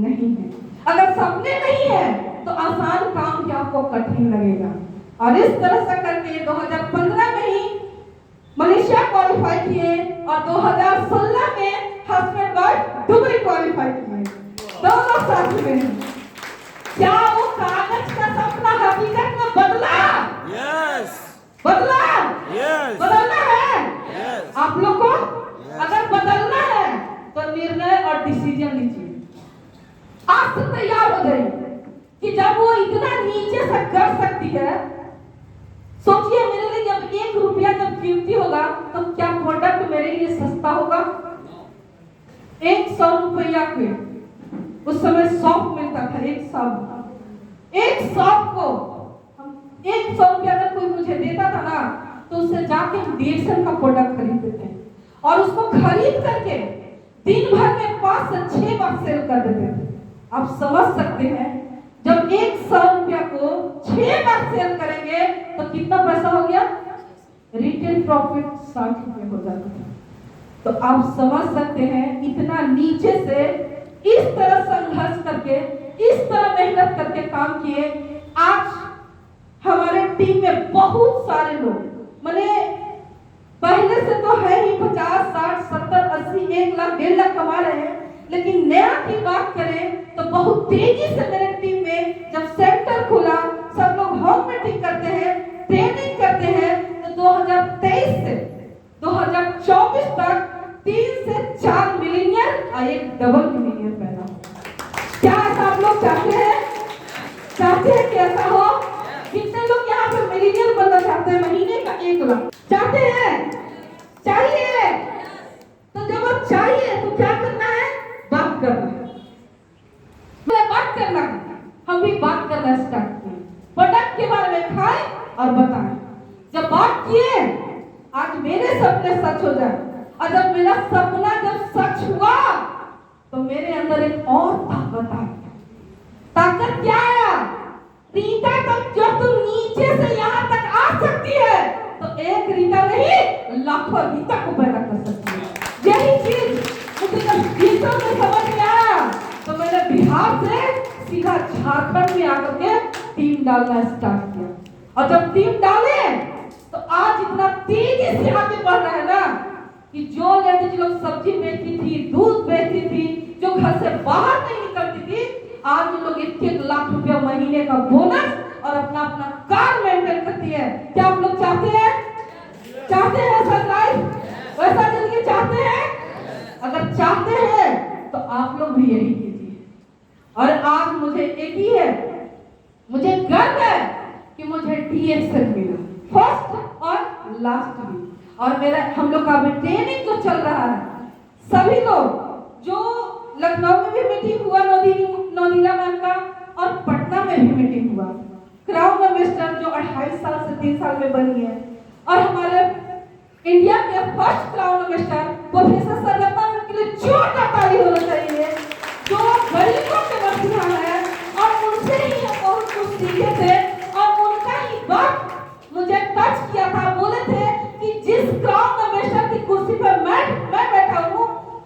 नहीं है। अगर सपने नहीं है तो आसान काम भी आपको कठिन लगेगा। और इस तरह से करके 2015 में ही मलेशिया क्वालिफाई किए और 2016 में हस्बैंड वाइफ दुबई क्वालिफाई किए, दोनों साथ में। क्या वो कागज का सपना हकीकत में बदला? यस बदला? यस बदलना है यस आप लोग को। अगर बदलना है तो निर्णय और डिसीजन लीजिए। आज से तैयार हो गई कि जब वो इतना नीचे से कर सकती है, सोचिए मेरे लिए जब 1 रुपया जब कीमती होगा तो क्या प्रोडक्ट मेरे लिए सस्ता होगा? 100 रुपया के उस समय सॉप मिलता था, एक सॉप को हम 100 रुपया अगर कोई मुझे देता था ना तो उससे जाके DXL का प्रोडक्ट खरीदते थे और उसको खरीद करके दिन भर में 5 से 6 बार सेल कर देते थे। आप समझ सकते हैं जब 100 रुपया को 6 बार सेल करेंगे तो कितना पैसा हो गया? रिटेल प्रॉफिट 60 रुपये हो जाता था। तो आप समझ सकते हैं इतना नीचे से इस तरह संघर्ष करके, इस तरह मेहनत करके काम किए। आज हमारे टीम में बहुत सारे लोग माने पहले से तो है ही 50, 60, 70, 80, 1 लाख, 1.5 लाख कमा रहे हैं, लेकिन नया की बात करें तो बहुत तेजी से मेरे टीम में जब सेंटर खुला, सब लोग होम मीटिंग करते हैं, ट्रेनिंग करते हैं, तो 2023 से 2024 तक 3 से 4 मिलीनियर और 1 डबल मिलीनियर पैदा हो। क्या ऐसा आप लोग चाहते हैं? चाहते हैं कि ऐसा हो? कितने लोग यहाँ पे मिलीनियर बनना चाहते हैं? महीने का 1 लाख चाहते हैं? चाहिए? तो जब आप चाहिए तो क्या करना है? बात करना है। बात करना है। हम भी बात करना स्टार्ट किए, प्रोडक्ट के बारे में खाए और बताएं। जब बात किए, आज मेरे सपने सच हो जाए। और जब मेरा सपना जब सच हुआ तो मेरे अंदर एक और ताकत आई। ताकत क्या है? रीता तक जब तुम नीचे से यहाँ तक आ सकती है तो एक रीता नहीं लाखों रीता को पैदा कर सकती है। यही चीज मुझे जब गीतों में समझ में आया तो मैंने बिहार से सीधा झारखंड में आकर के टीम डालना स्टार्ट किया। और जब टीम डाले तो आज इतना तेजी से आगे बढ़ रहा है ना कि जो लेडीज लोग सब्जी बेचती थी, दूध बेचती थी, जो घर से बाहर नहीं निकलती थी, आज वो लोग 1-1 लाख रुपया महीने का बोनस और अपना अपना कार मेंटेन करती है। क्या आप लोग चाहते हैं? चाहते हैं ऐसा लाइफ, वैसा जिंदगी चाहते हैं? अगर चाहते हैं तो आप लोग भी यही कीजिए। और आज मुझे एक ही है, मुझे गर्व है कि मुझे DXL मिला, फर्स्ट और लास्ट भी। और मेरा हम लोग का अभी ट्रेनिंग जो चल रहा है, सभी लोग जो लखनऊ में भी मीटिंग हुआ नौनीला मैम का और पटना में भी मीटिंग हुआ, क्राउन मिनिस्टर जो 28 साल से 3 साल में बनी है, और हमारे इंडिया के फर्स्ट क्राउन मिनिस्टर प्रोफेसर सरलता मैम के लिए जोरदार ताली होना चाहिए, जो गरीबों के मसीहा है। और उनसे ही हम बहुत कुछ सीखे थे और उनका ही बात मुझे टच किया था। बोले थे कि जिस क्राउन मिनिस्टर की कुर्सी पर मैं बैठा हूँ,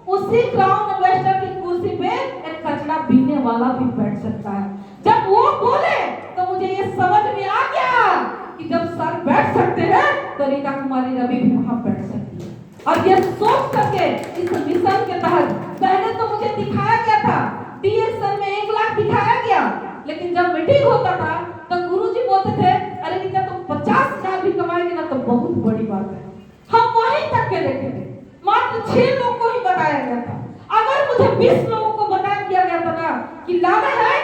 उसी क्राउन मिनिस्टर की कुर्सी पे एक कचरा बीनने वाला भी बैठ सकता है। जब वो बोले तो मुझे ये समझ में आ गया कि जब सर बैठ सकते हैं तो रीता कुमारी रवि भी वहां बैठ सकती है। और ये सोच करके इस मिशन के तहत पहले तो मुझे दिखाया गया था, DXL में 1 लाख दिखाया गया, लेकिन जब मीटिंग होता था तो गुरुजी बोलते थे, अरे रीता तुम 50,000 भी कमाएंगे ना तो बहुत बड़ी बात है। हम वहीं तक के देखे थे, मात्र 6 लोग को ही बताया गया था। अगर मुझे 20 लोगों को बता दिया गया था ना कि लाना है,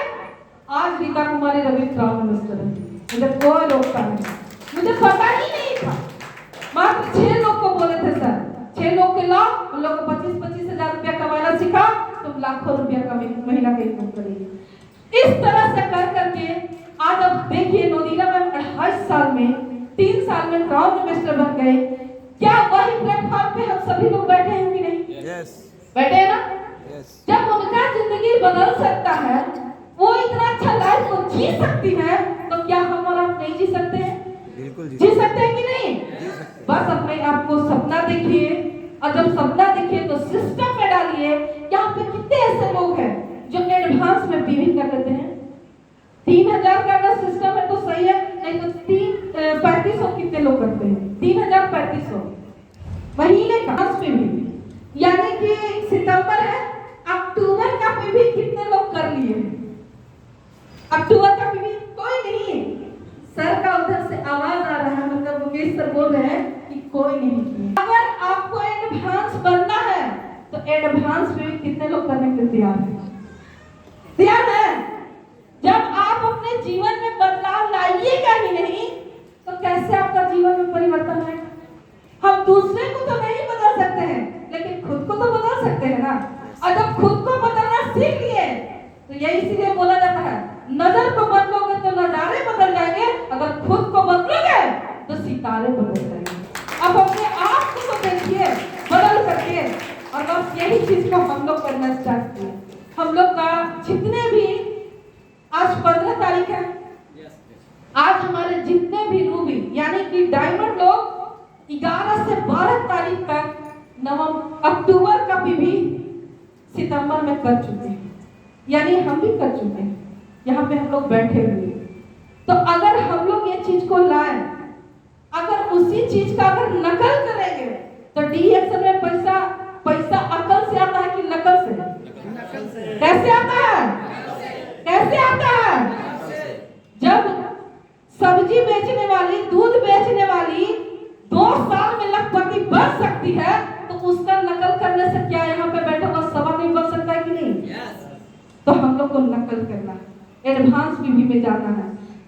आज रीता कुमारी रवि क्राउन मिनिस्टर है, मुझे कोई रोकता नहीं, मुझे पता ही नहीं था। मात्र 6 लोग को बोले थे सर, 6 लोग के लाओ, उन लोग को 25-25 हजार रुपया कमाना सिखा, तुम लाखों रुपया का महिला का इनकम करेगी। इस तरह से कर करके आज अब देखिए नोदीरा मैम 28 साल में 3 साल में क्राउन मिनिस्टर बन गए। क्या वही प्लेटफॉर्म पे हम सभी लोग बैठे हैं कि नहीं? Yes. बैठे हैं ना? Yes. जब उनका जिंदगी बदल सकता है, वो इतना अच्छा लाइफ को जी सकती है, तो क्या हम और आप नहीं जी सकते हैं? बिल्कुल जी सकते हैं कि नहीं? बस अपने आप को सपना देखिए, और जब सपना देखिए तो सिस्टम में डालिए। यहाँ पे कितने ऐसे लोग हैं जो एडवांस में पीवी कर लेते हैं? 3000 का अगर सिस्टम है तो सही है, नहीं तो 3500 कितने लोग करते हैं? 3500 महीने का पीवी, यानी कि सितंबर है, अक्टूबर का पीवी कितने लोग कर लिए? अक्टूबर का पीवी कोई नहीं। सर का उधर से आवाज आ रहा है, मतलब मुकेश सर बोल रहे हैं कि कोई नहीं किया। अगर आपको एडवांस बनना है तो एडवांस पीवी कितने लोग करने के लिए तैयार हैं? तैयार है? जब आप अपने जीवन में बदलाव लाइएगा ही नहीं तो कैसे आपका जीवन में परिवर्तन आएगा? हम दूसरे को तो नहीं बदल सकते हैं, लेकिन खुद को तो बदल सकते हैं ना। और जब खुद को बदलना सीख लिए तो यही इसीलिए बोला जाता है, नजर को बदलोगे तो नजारे बदल जाएंगे, अगर खुद को बदलोगे तो सितारे बदल जाएंगे। अब अपने आप को तो देखिए बदल करके, और बस यही चीज को हम लोग करना स्टार्ट किए। हम लोग का जितने भी आज 15 तारीख है, आज हमारे जितने भी रूबी यानी कि डायमंड लोग 11 से 12 तारीख तक अक्टूबर का भी सितंबर में कर चुके हैं, यानी हम भी कर चुके हैं। यहाँ पे हम लोग बैठे हुए, तो अगर हम लोग ये चीज को लाएं, अगर उसी चीज का अगर नकल करेंगे तो डीएक्शन में पैसा अकल से आता है कि नकल से? कैसे आता है? कैसे आता है? जब सब्जी बेचने वाली, दूध बेचने वाली 2 साल में लखपति बन सकती है, तो उसका नकल करने से क्या यहाँ पे बैठा हुआ सवा नहीं बन सकता है कि नहीं? तो हम लोग को नकल करना है, एडवांस पीवी में जाना है।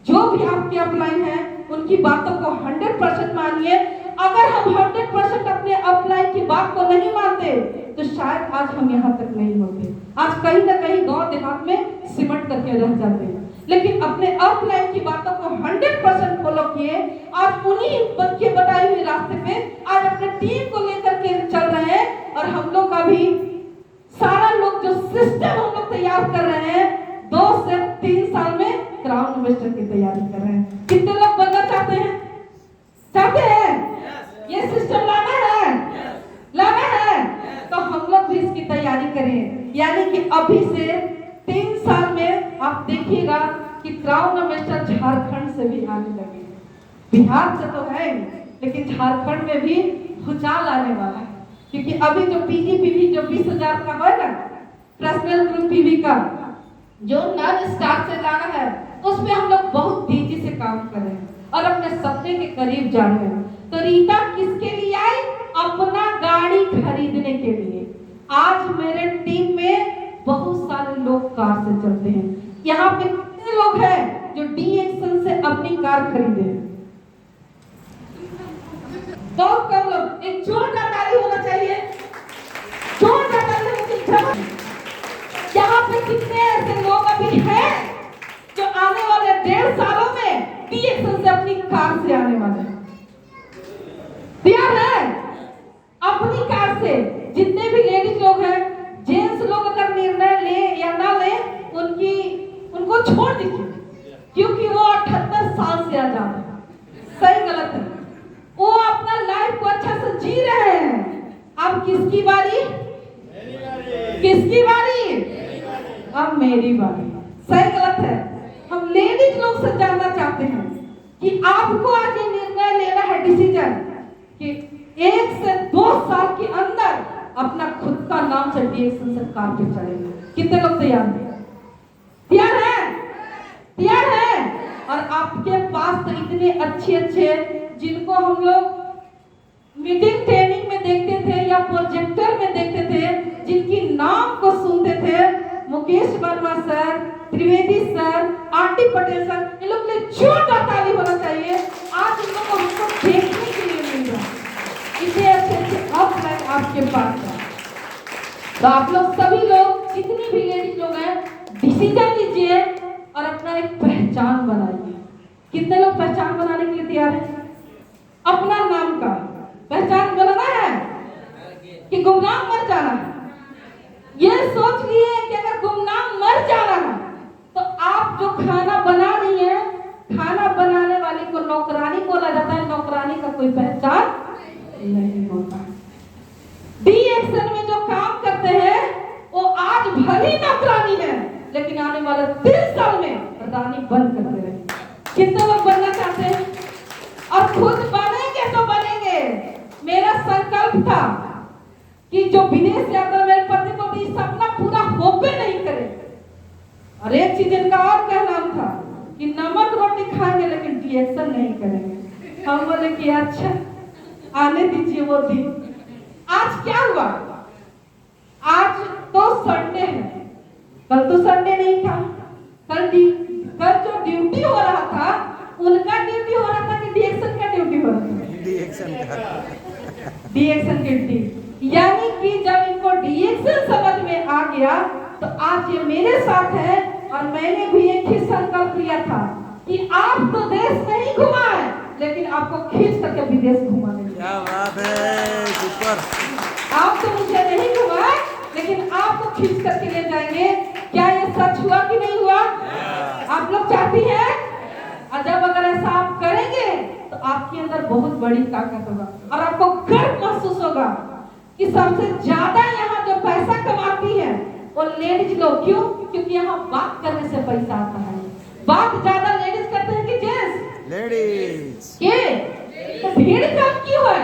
जो भी आपके अपलाइन है उनकी बातों को 100% मानिए। अगर हम 100% अपने अपलाइन की बात को नहीं मानते तो शायद आज हम यहाँ तक नहीं होते। आज कहीं ना कहीं गांव देहात में सिमट करके रह जाते हैं, लेकिन अपने अपलाइन की बातों को 100% फॉलो किए। आज उन्हीं के बताई हुई रास्ते पे आज अपने टीम को लेकर के चल रहे हैं, और हम लोग का भी सारा लोग जो सिस्टम हम लोग तैयार कर रहे हैं, 2 से 3 साल में क्राउन मिनिस्टर की तैयारी कर रहे हैं। कितने लोग बनना चाहते हैं? चाहते हैं? ये सिस्टम लाना है, लाना है, तो हम लोग भी इसकी तैयारी करें। यानी कि अभी से 3 साल में आप देखिएगा कि क्राउन मिनिस्टर झारखंड से भी आने लगे। बिहार से तो है, लेकिन झारखंड में भी भूचाल आने वाला है, क्योंकि अभी जो पीजीपीवी जो 20,000 का है ना, पर्सनल ग्रुप पीवी का जो नन स्टार्ट से लाना है, उस पे हम लोग बहुत तेजी से काम कर रहे हैं और अपने सपने के करीब जा रहे हैं। तो रीता किसके लिए आई? अपना गाड़ी खरीदने के लिए। आज मेरे टीम में बहुत सारे लोग कार से चलते हैं। यहाँ पे कितने लोग हैं जो डी एक्शन से अपनी कार खरीदे? बहुत कम लोग। एक जोरदार ताली होना चाहिए, जोरदार ताली होनी चाहिए। यहाँ पे कितने ऐसे लोग अभी हैं जो आने वाले 1.5 सालों में डी एक्शन से अपनी कार से आने वाले हैं? तैयार है? अपनी कार से। जितने भी लेडीज लोग हैं, जेंट्स लोग अगर निर्णय ले या ना ले, उनको छोड़ दीजिए, क्योंकि वो 78 साल से आजाद है। सही गलत है, वो अपना लाइफ को अच्छा से जी रहे हैं। अब किसकी बारी? किसकी बारी? अब मेरी बारी। सही गलत है। हम लेडीज लोग से जानना चाहते हैं कि आपको आज ये निर्णय लेना है, डिसीजन, कि 1 से 2 साल के अंदर अपना खुद का नाम से डीएक्शन से कार पे चढ़ेंगे। कितने लोग तैयार हैं? तैयार है? तैयार है? और आपके पास तो इतने अच्छे जिनको हम लोग मीटिंग ट्रेनिंग में देखते थे या प्रोजेक्टर में देखते थे, जिनकी नाम को सुनते थे, Mukesh Verma sir, Trivedi sir, RT Patel sir, इन लोग के लिए जोरदार ताली होना चाहिए। आज इन लोगों को हमको देखने के लिए मिल रहा है, इसे अच्छे अपलाइन आपके पास है। तो आप लोग सभी लोग जितनी जितनी भी लेडीज लोग हैं, डिसीजन लीजिए और अपना एक पहचान बनाइए। कितने लोग पहचान बनाने के लिए तैयार हैं? अपना नाम का पहचान बनाना है कि गुमनाम मर जाना है। ये सोच लिए कि अगर गुमनाम मर जाना है तो आप जो खाना बना रही है, खाना बनाने वाली को नौकरानी बोला जाता है, नौकरानी का कोई पहचान नहीं होता। डी एक्शन में जो काम करते हैं वो आज भली नौकरानी है, लेकिन आने वाले 3 साल में रानी बन करके रहेंगे। कितने लोग बनना चाहते हैं और खुद बनेंगे तो बनेंगे। मेरा संकल्प था कि जो विदेश यात्रा मेरे पति को दी, सपना पूरा होबे नहीं करे। और एक चीज इनका और कहना था कि नमक रोटी खाएंगे लेकिन रिएक्शन नहीं करेंगे। हम बोले कि अच्छा आने दीजिए वो दिन। आज क्या हुआ? आज तो संडे है, कल तो संडे नहीं था। कल जो ड्यूटी हो रहा था, उनका ड्यूटी हो रहा था कि डीएक्शन का ड्यूटी हो रहा था? डीएक्शन ड्यूटी। यानी कि जब इनको डीएक्शन समझ में आ गया तो आज ये मेरे साथ है। और मैंने भी एक ही संकल्प लिया था कि आप तो देश नहीं घुमाए, लेकिन आपको खींच करके विदेश घुमाने। क्या बात है, सुपर। आप तो मुझे नहीं घुमाए, लेकिन आपको खींच करके ले जाएंगे। क्या ये सच हुआ कि नहीं हुआ? आप लोग चाहती हैं? और जब अगर ऐसा आप करेंगे तो आपके अंदर बहुत बड़ी ताकत होगा और आपको गर्व महसूस होगा कि सबसे ज्यादा यहाँ जो पैसा कमाती है वो लेडीज लोग। क्यों? क्योंकि यहाँ बात करने से पैसा आता है। बात ज्यादा लेडीज करते हैं कि जेंट्स? लेडीज। ये तो भीड़ कम क्यों है?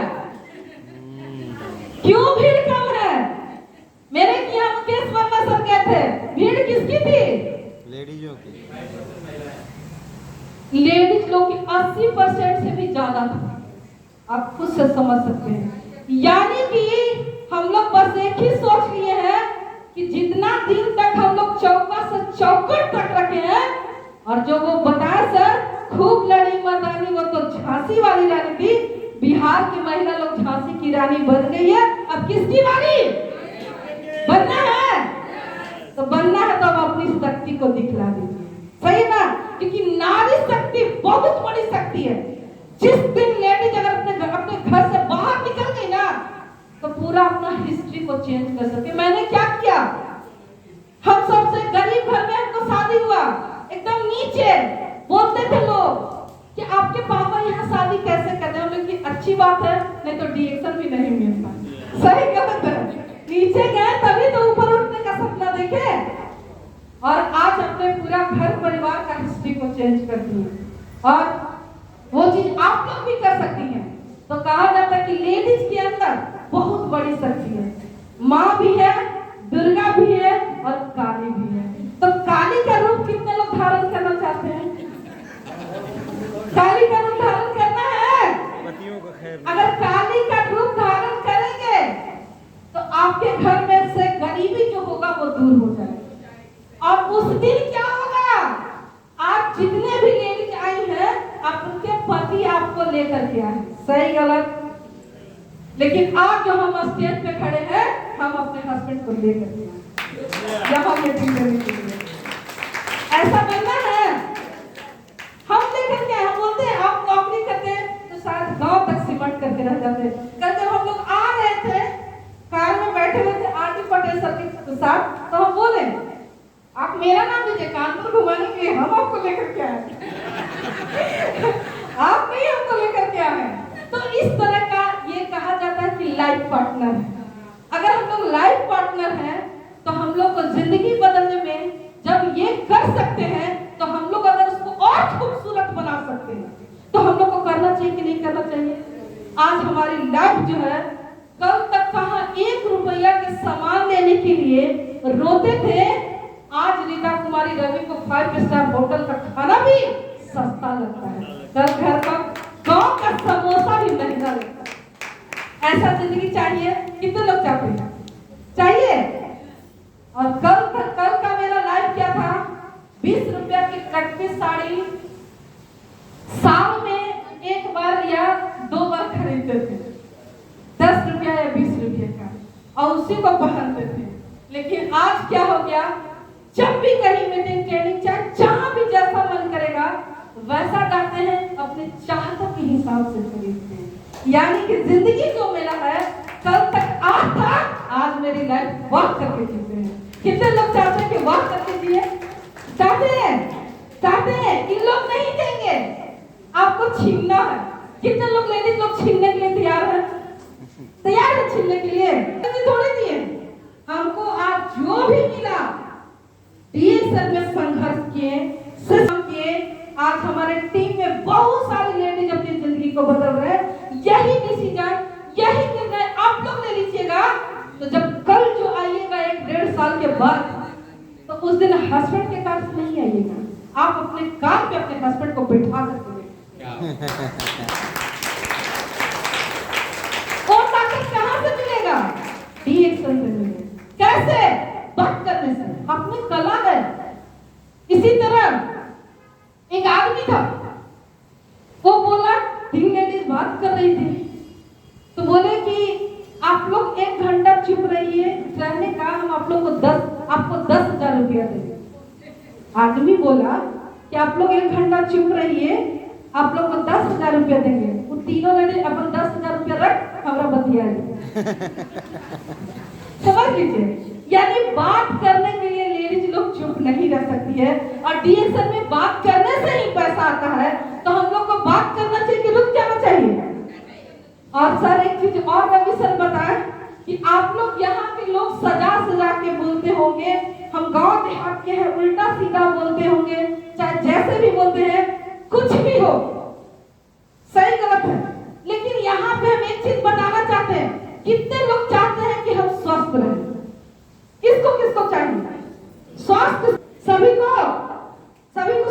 क्यों भीड़ कम है? मेरे यहाँ मुकेश वर्मा सर गए थे, भीड़ किसकी थी? लेडीजों की। लेडीज लोग की 80% से भी ज्यादा था। आप खुद से समझ सकते हैं। यानी कि हम लोग बस एक ही सोच लिए हैं कि जितना दिन तक हम लोग चौका से चौकट तक रखे हैं, और जो वो बताए सर खूब लड़ी मर्दानी, वो तो झांसी वाली रानी थी। बिहार की महिला लोग झांसी की रानी बन गई है। अब किसकी बारी बनना है? तो बनना है तो अब अपनी शक्ति को दिखला दीजिए, सही ना? क्योंकि नारी शक्ति बहुत बड़ी शक्ति है। जिस दिन लेडीज अगर अपने घर से बाहर निकल गई ना, तो पूरा अपना हिस्ट्री को चेंज कर सकती है। मैंने क्या किया? हम सबसे गरीब घर में हमको शादी हुआ, एकदम नीचे। बोलते थे लोग कि आपके पापा यहाँ शादी कैसे कर रहे हैं? हम लोग की अच्छी बात है, नहीं तो डीएक्शन भी नहीं मिलता। सही गलत है? नीचे गए तभी तो ऊपर उठने का सपना देखे। और आज अपने पूरा घर परिवार का हिस्ट्री को चेंज कर दिए। और वो चीज आप लोग भी कर सकती हैं। तो कहा जाता है कि लेडीज के अंदर बहुत बड़ी शक्ति है। माँ भी है, दुर्गा भी है और काली भी है। तो काली का रूप कितने लोग धारण करना चाहते हैं? काली का रूप धारण करना है? पतियों का खैर। अगर काली का रूप धारण करेंगे तो आपके घर में से गरीबी जो होगा वो दूर हो जाएगा। और उस दिन क्या होगा? आज जितने भी लेडीज आई हैं, आप उनके पति आपको लेकर के आए। सही गलत? लेकिन आज जो हम स्टेज पे खड़े हैं, हम अपने हस्बैंड को लेकर के आए यहाँ मीटिंग करने के लिए। ऐसा बनना है। हम लेकर के आए। हम बोलते हैं आप नौकरी करते हैं तो शायद गांव तक सिमट करके रह जाते। कल जब हम लोग आ रहे थे, कार में बैठे हुए थे आरती पटेल सर के साथ, तो हम बोले आप मेरा नाम लीजिए, कानपुर घुमाने के लिए हम आपको लेकर के आए। आप नहीं हमको लेकर के आए। तो इस तरह का ये कहा जाता है कि लाइफ पार्टनर है। अगर हम लोग लाइफ पार्टनर हैं तो हम लोग को जिंदगी बदलने में जब ये कर सकते हैं, तो हम लोग अगर उसको और खूबसूरत बना सकते हैं, तो हम लोग को करना चाहिए कि नहीं करना चाहिए? आज हमारी लाइफ जो है, कल तक कहाँ 1 रुपया के सामान लेने के लिए रोते थे, आज रीता कुमारी रवि को 5 स्टार होटल का खाना भी सस्ता लगता है। कल घर का गांव का समोसा भी महंगा लगता है। ऐसा जिंदगी चाहिए? कितने लोग चाहते हैं? चाहिए? और कल का मेरा लाइफ क्या था? 20 रुपया की कटती साड़ी साल में 1 बार या 2 बार खरीदते थे, 10 रुपया या 20 रुपये का, और उसी को पहनते थे। लेकिन आज क्या हो गया, जब भी कहीं मीटिंग ट्रेनिंग चाहे जहां भी जैसा मन करेगा वैसा गाते हैं, अपने चाहतों के हिसाब से खरीदते हैं। यानी कि जिंदगी जो मिला है कल तक आज था, आज मेरी लाइफ वॉक करके जीते हैं। कितने लोग चाहते हैं कि वॉक करके जिए? चाहते हैं। इन लोग नहीं देंगे, आपको छीनना है। कितने लोग लेडीज लोग छीनने के लिए तैयार है छीनने के लिए? थोड़े दिए हमको। आज जो भी मिला डीएसएल में संघर्ष किए, आज हमारे टीम में बहुत सारी लेडीज अपनी जिंदगी को बदल रहे हैं। यही डिसीजन, यही निर्णय आप लोग ले लीजिएगा, तो जब कल जो आइएगा 1-1.5 साल के बाद, तो उस दिन हस्बैंड के कार से नहीं आइएगा, आप अपने कार पे अपने हस्बैंड को बिठा करके और ताकत कहां से मिलेगा? डीएक्सल से मिलेगा। कैसे? बात करने से, अपनी कला है। इसी तरह एक आदमी था, वो बोला 3 लेडीज बात कर रही थी, तो बोले कि आप लोग 1 घंटा चुप रहिए, रहने का हम आप लोग को आपको 10,000 रुपया देंगे। आदमी बोला कि आप लोग 1 घंटा चुप रहिए, आप लोग को 10,000 रुपया देंगे। वो तीनों लेडीज अपन 10,000 रुपया रख, हमारा बतिया समझ लीजिए। यानी बात करने के लिए लेडीज लोग चुप नहीं रह सकती है, और डीएसएल में बात करने से ही पैसा आता है, तो हम लोग को बात करना चाहिए कि रुक जाना चाहिए। और सर एक चीज और रवि सर बताएं कि आप लोग यहाँ के लोग सजा के बोलते होंगे, हम गांव देहात के हैं उल्टा सीधा बोलते होंगे, चाहे जैसे भी बोलते हैं, कुछ भी हो, सही गलत है, लेकिन यहाँ पे हम एक चीज बताना चाहते हैं। कितने लोग चाहते हैं कि हम स्वस्थ रहें? किसको चाहिए स्वास्थ्य? सभी को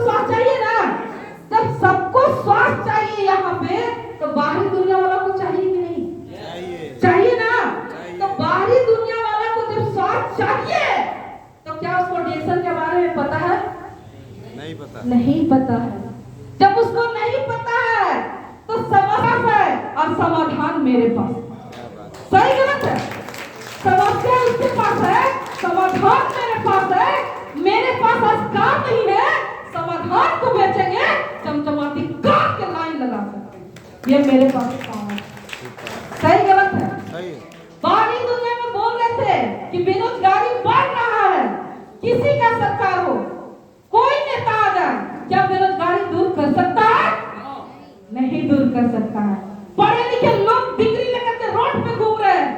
स्वास्थ्य चाहिए ना? जब सबको स्वास्थ्य चाहिए यहाँ पे, तो बाहरी दुनिया वाला को चाहिए कि नहीं? चाहिए ना? तो बाहरी दुनिया वाला को जब स्वास्थ्य चाहिए, तो क्या उसको डीएक्सल के बारे में पता है? नहीं पता है। जब उसको नहीं पता है, तो समस्या है और समाधान मेरे पास। सही गलत है? समस्या उसके पास है, समाधान मेरे पास है। मेरे पास अस्कार नहीं है, समाधान को बेचेंगे, चमचमाती कार के लाइन लगा सकते हैं। ये मेरे पास काम है। सही गलत है? सही है। बाहरी दुनिया में बोल रहे थे कि बेरोजगारी बढ़ रहा है, किसी का सरकार हो, कोई नेता आ जाए, क्या बेरोजगारी दूर कर सकता है? नहीं दूर कर सकता है। पढ़े लिखे लोग डिग्री लेकर के रोड पे घूम रहे हैं,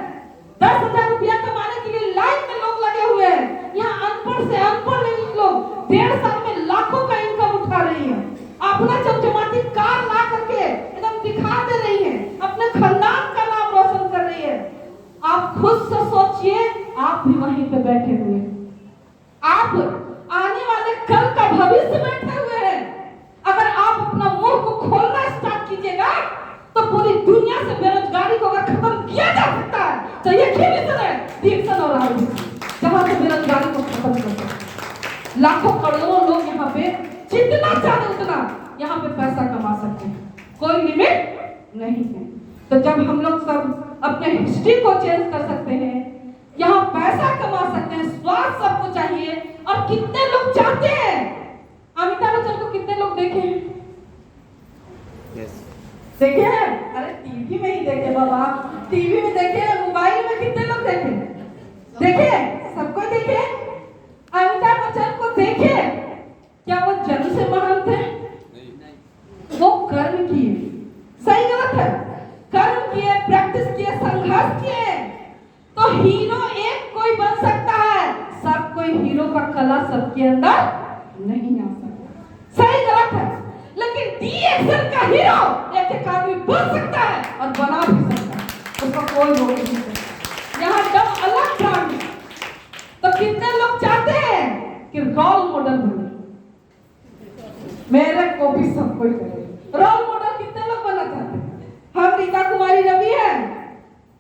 10,000 रुपया कमाने के लिए लाइन में लोग लगे हुए हैं। यहाँ अनपढ़ से अनपढ़ लोग 1.5 साल में लाखों का इनकम उठा रही है, अपना चमचमाती कार ला करके एकदम दिखा दे रही है, अपने खानदान का नाम रोशन कर रही है। आप खुद से सोचिए, आप भी वहीं पे बैठे हुए, आप आने वाले कल का भविष्य बैठे हुए हैं। अगर आप अपना मुंह को खोलना स्टार्ट कीजिएगा, तो पूरी दुनिया से बेरोजगारी को अगर खत्म किया जा सकता है, तो ये मिशन है डीएक्सल और आरबी, जहां से बेरोजगारी को खत्म कर सकते हैं। लाखों करोड़ों लोग यहाँ पे जितना चाहे उतना यहाँ पे पैसा कमा सकते हैं, कोई लिमिट नहीं है। तो जब हम लोग सब अपने हिस्ट्री को चेंज कर सकते हैं, यहाँ पैसा कमा सकते हैं, स्वास्थ्य सबको चाहिए, और कितने लोग चाहते हैं? अमिताभ बच्चन को कितने लोग देखे हैं? देखे हैं? अरे टीवी में ही देखे बाबा, टीवी में देखे, मोबाइल में कितने लोग देखे? देखे? सबको देखे? अमिताभ बच्चन को देखे? क्या वो जन्म से महान थे? वो कर्म किए। सही गलत है? कर्म किए, प्रैक्टिस किए, संघर्ष किए, तो हीरो एक कोई बन सकता है, सब कोई हीरो का कला सबके अंदर नहीं आ सकता। सही गलत है? लेकिन डीएक्सल का हीरो एक आदमी बन सकता है और बना भी सकता है, उसका कोई रोक नहीं सकता। यहाँ जब अलग ब्रांड है, तो कितने लोग चाहते हैं कि रोल मॉडल बने, मेरे को भी सब कोई करे। रोल मॉडल कितने लोग बनना चाहते हैं? हम रीता कुमारी रवि है,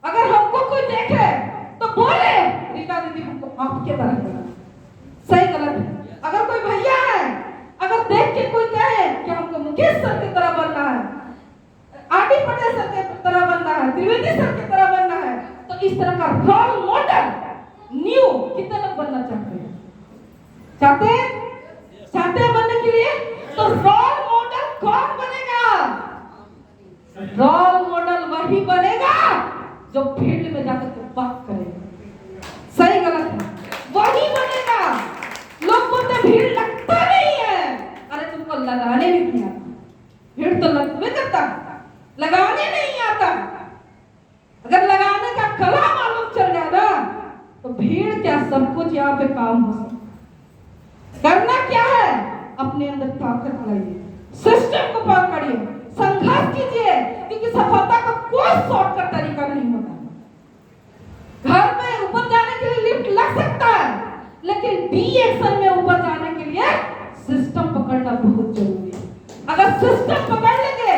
अगर हमको कोई देखे तो बोले रीता दीदी हमको आपके तरह बना। सही गलत है? अगर कोई भैया है, अगर देख के कोई कहे कि हमको मुकेश सर की तरह बनना है, आरडी पटेल सर की तरह बनना है, त्रिवेदी सर की तरह बनना है, तो इस तरह का रोल मॉडल न्यू कितने लोग बनना चाहते हैं? चाहते हैं? चाहते हैं बनने के लिए? तो रोल मॉडल कौन बनेगा? रोल मॉडल वही बनेगा जो फील्ड में जाकर के बात करेगा। सही गलत है? वही बनेगा। लोग बोलते भीड़ लगता नहीं है। अरे तुमको लगाने भी नहीं आता। भीड़ तो लगता करता, लगाने नहीं आता। अगर लगाने का कला मालूम चल जाए ना तो भीड़ क्या सब कुछ यहाँ पे काम हो सकता। करना क्या है? अपने अंदर ताकत लाइए, सिस्टम को पकड़िए, संघर्ष कीजिए, क्योंकि सफलता का कोई शॉर्टकट तरीका नहीं होता। घर में ऊपर जाने के लिए लिफ्ट लग सकता है, लेकिन डी एक्शन में ऊपर जाने के लिए सिस्टम पकड़ना बहुत जरूरी है। अगर सिस्टम पकड़ लेंगे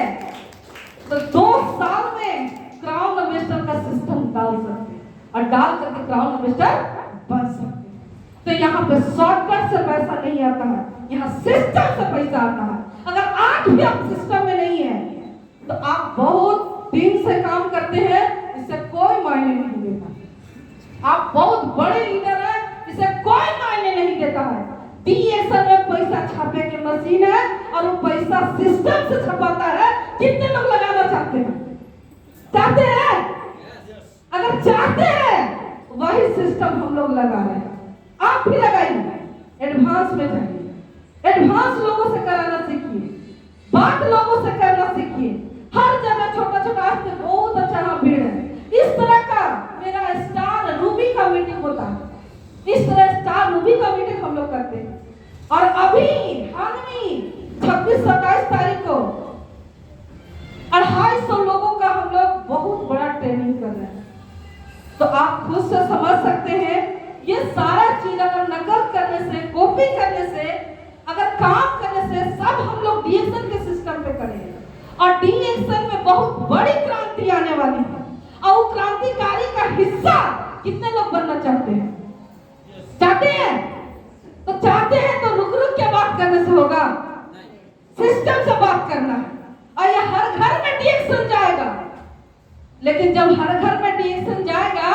तो 2 साल में क्राउन इन्वेस्टर का सिस्टम डाल सकते हैं और डाल करके क्राउन इन्वेस्टर बन सकते हैं। तो यहाँ पे शॉर्टकट से पैसा नहीं आता है, यहाँ सिस्टम से पैसा आता है। अगर आज भी आप सिस्टम में नहीं है तो आप बहुत दिन से काम करते हैं, इससे कोई मायने नहीं देता। आप बहुत बड़े लीडर हैं, इसे कोई मायने नहीं देता है। डीएसएल में पैसा छापे की मशीन है और वो पैसा सिस्टम से छपाता है। कितने लोग लगाना चाहते हैं? चाहते हैं? अगर चाहते हैं वही सिस्टम हम लोग लगा रहे हैं। आप भी लगाइए, एडवांस में जाइए, एडवांस लोगों से कराना सीखिए, बात लोगों से करना सीखिए। हर जगह छोटा छोटा आज बहुत अच्छा भीड़ है। इस तरह का मेरा स्टार रूबी का मीटिंग होता है। इस तरह स्टार रूबी का मीटिंग हम लोग करते हैं। और अभी हाल में 26-27 तारीख को 250 लोगों का हम लोग बहुत बड़ा ट्रेनिंग कर रहे हैं। तो आप खुद से समझ सकते हैं, ये सारा चीज अगर नकल करने से, कॉपी करने से, अगर काम करने से सब हम लोग डीएक्शन के सिस्टम पे करेंगे और डीएक्शन में बहुत बड़ी क्रांति आने वाली है। और क्रांतिकारी का हिस्सा कितने लोग बनना चाहते हैं? चाहते हैं? तो चाहते हैं तो रुक रुक के बात करने से होगा, सिस्टम से बात करना है। और ये हर घर में डीएक्शन जाएगा, लेकिन जब हर घर में डीएक्शन जाएगा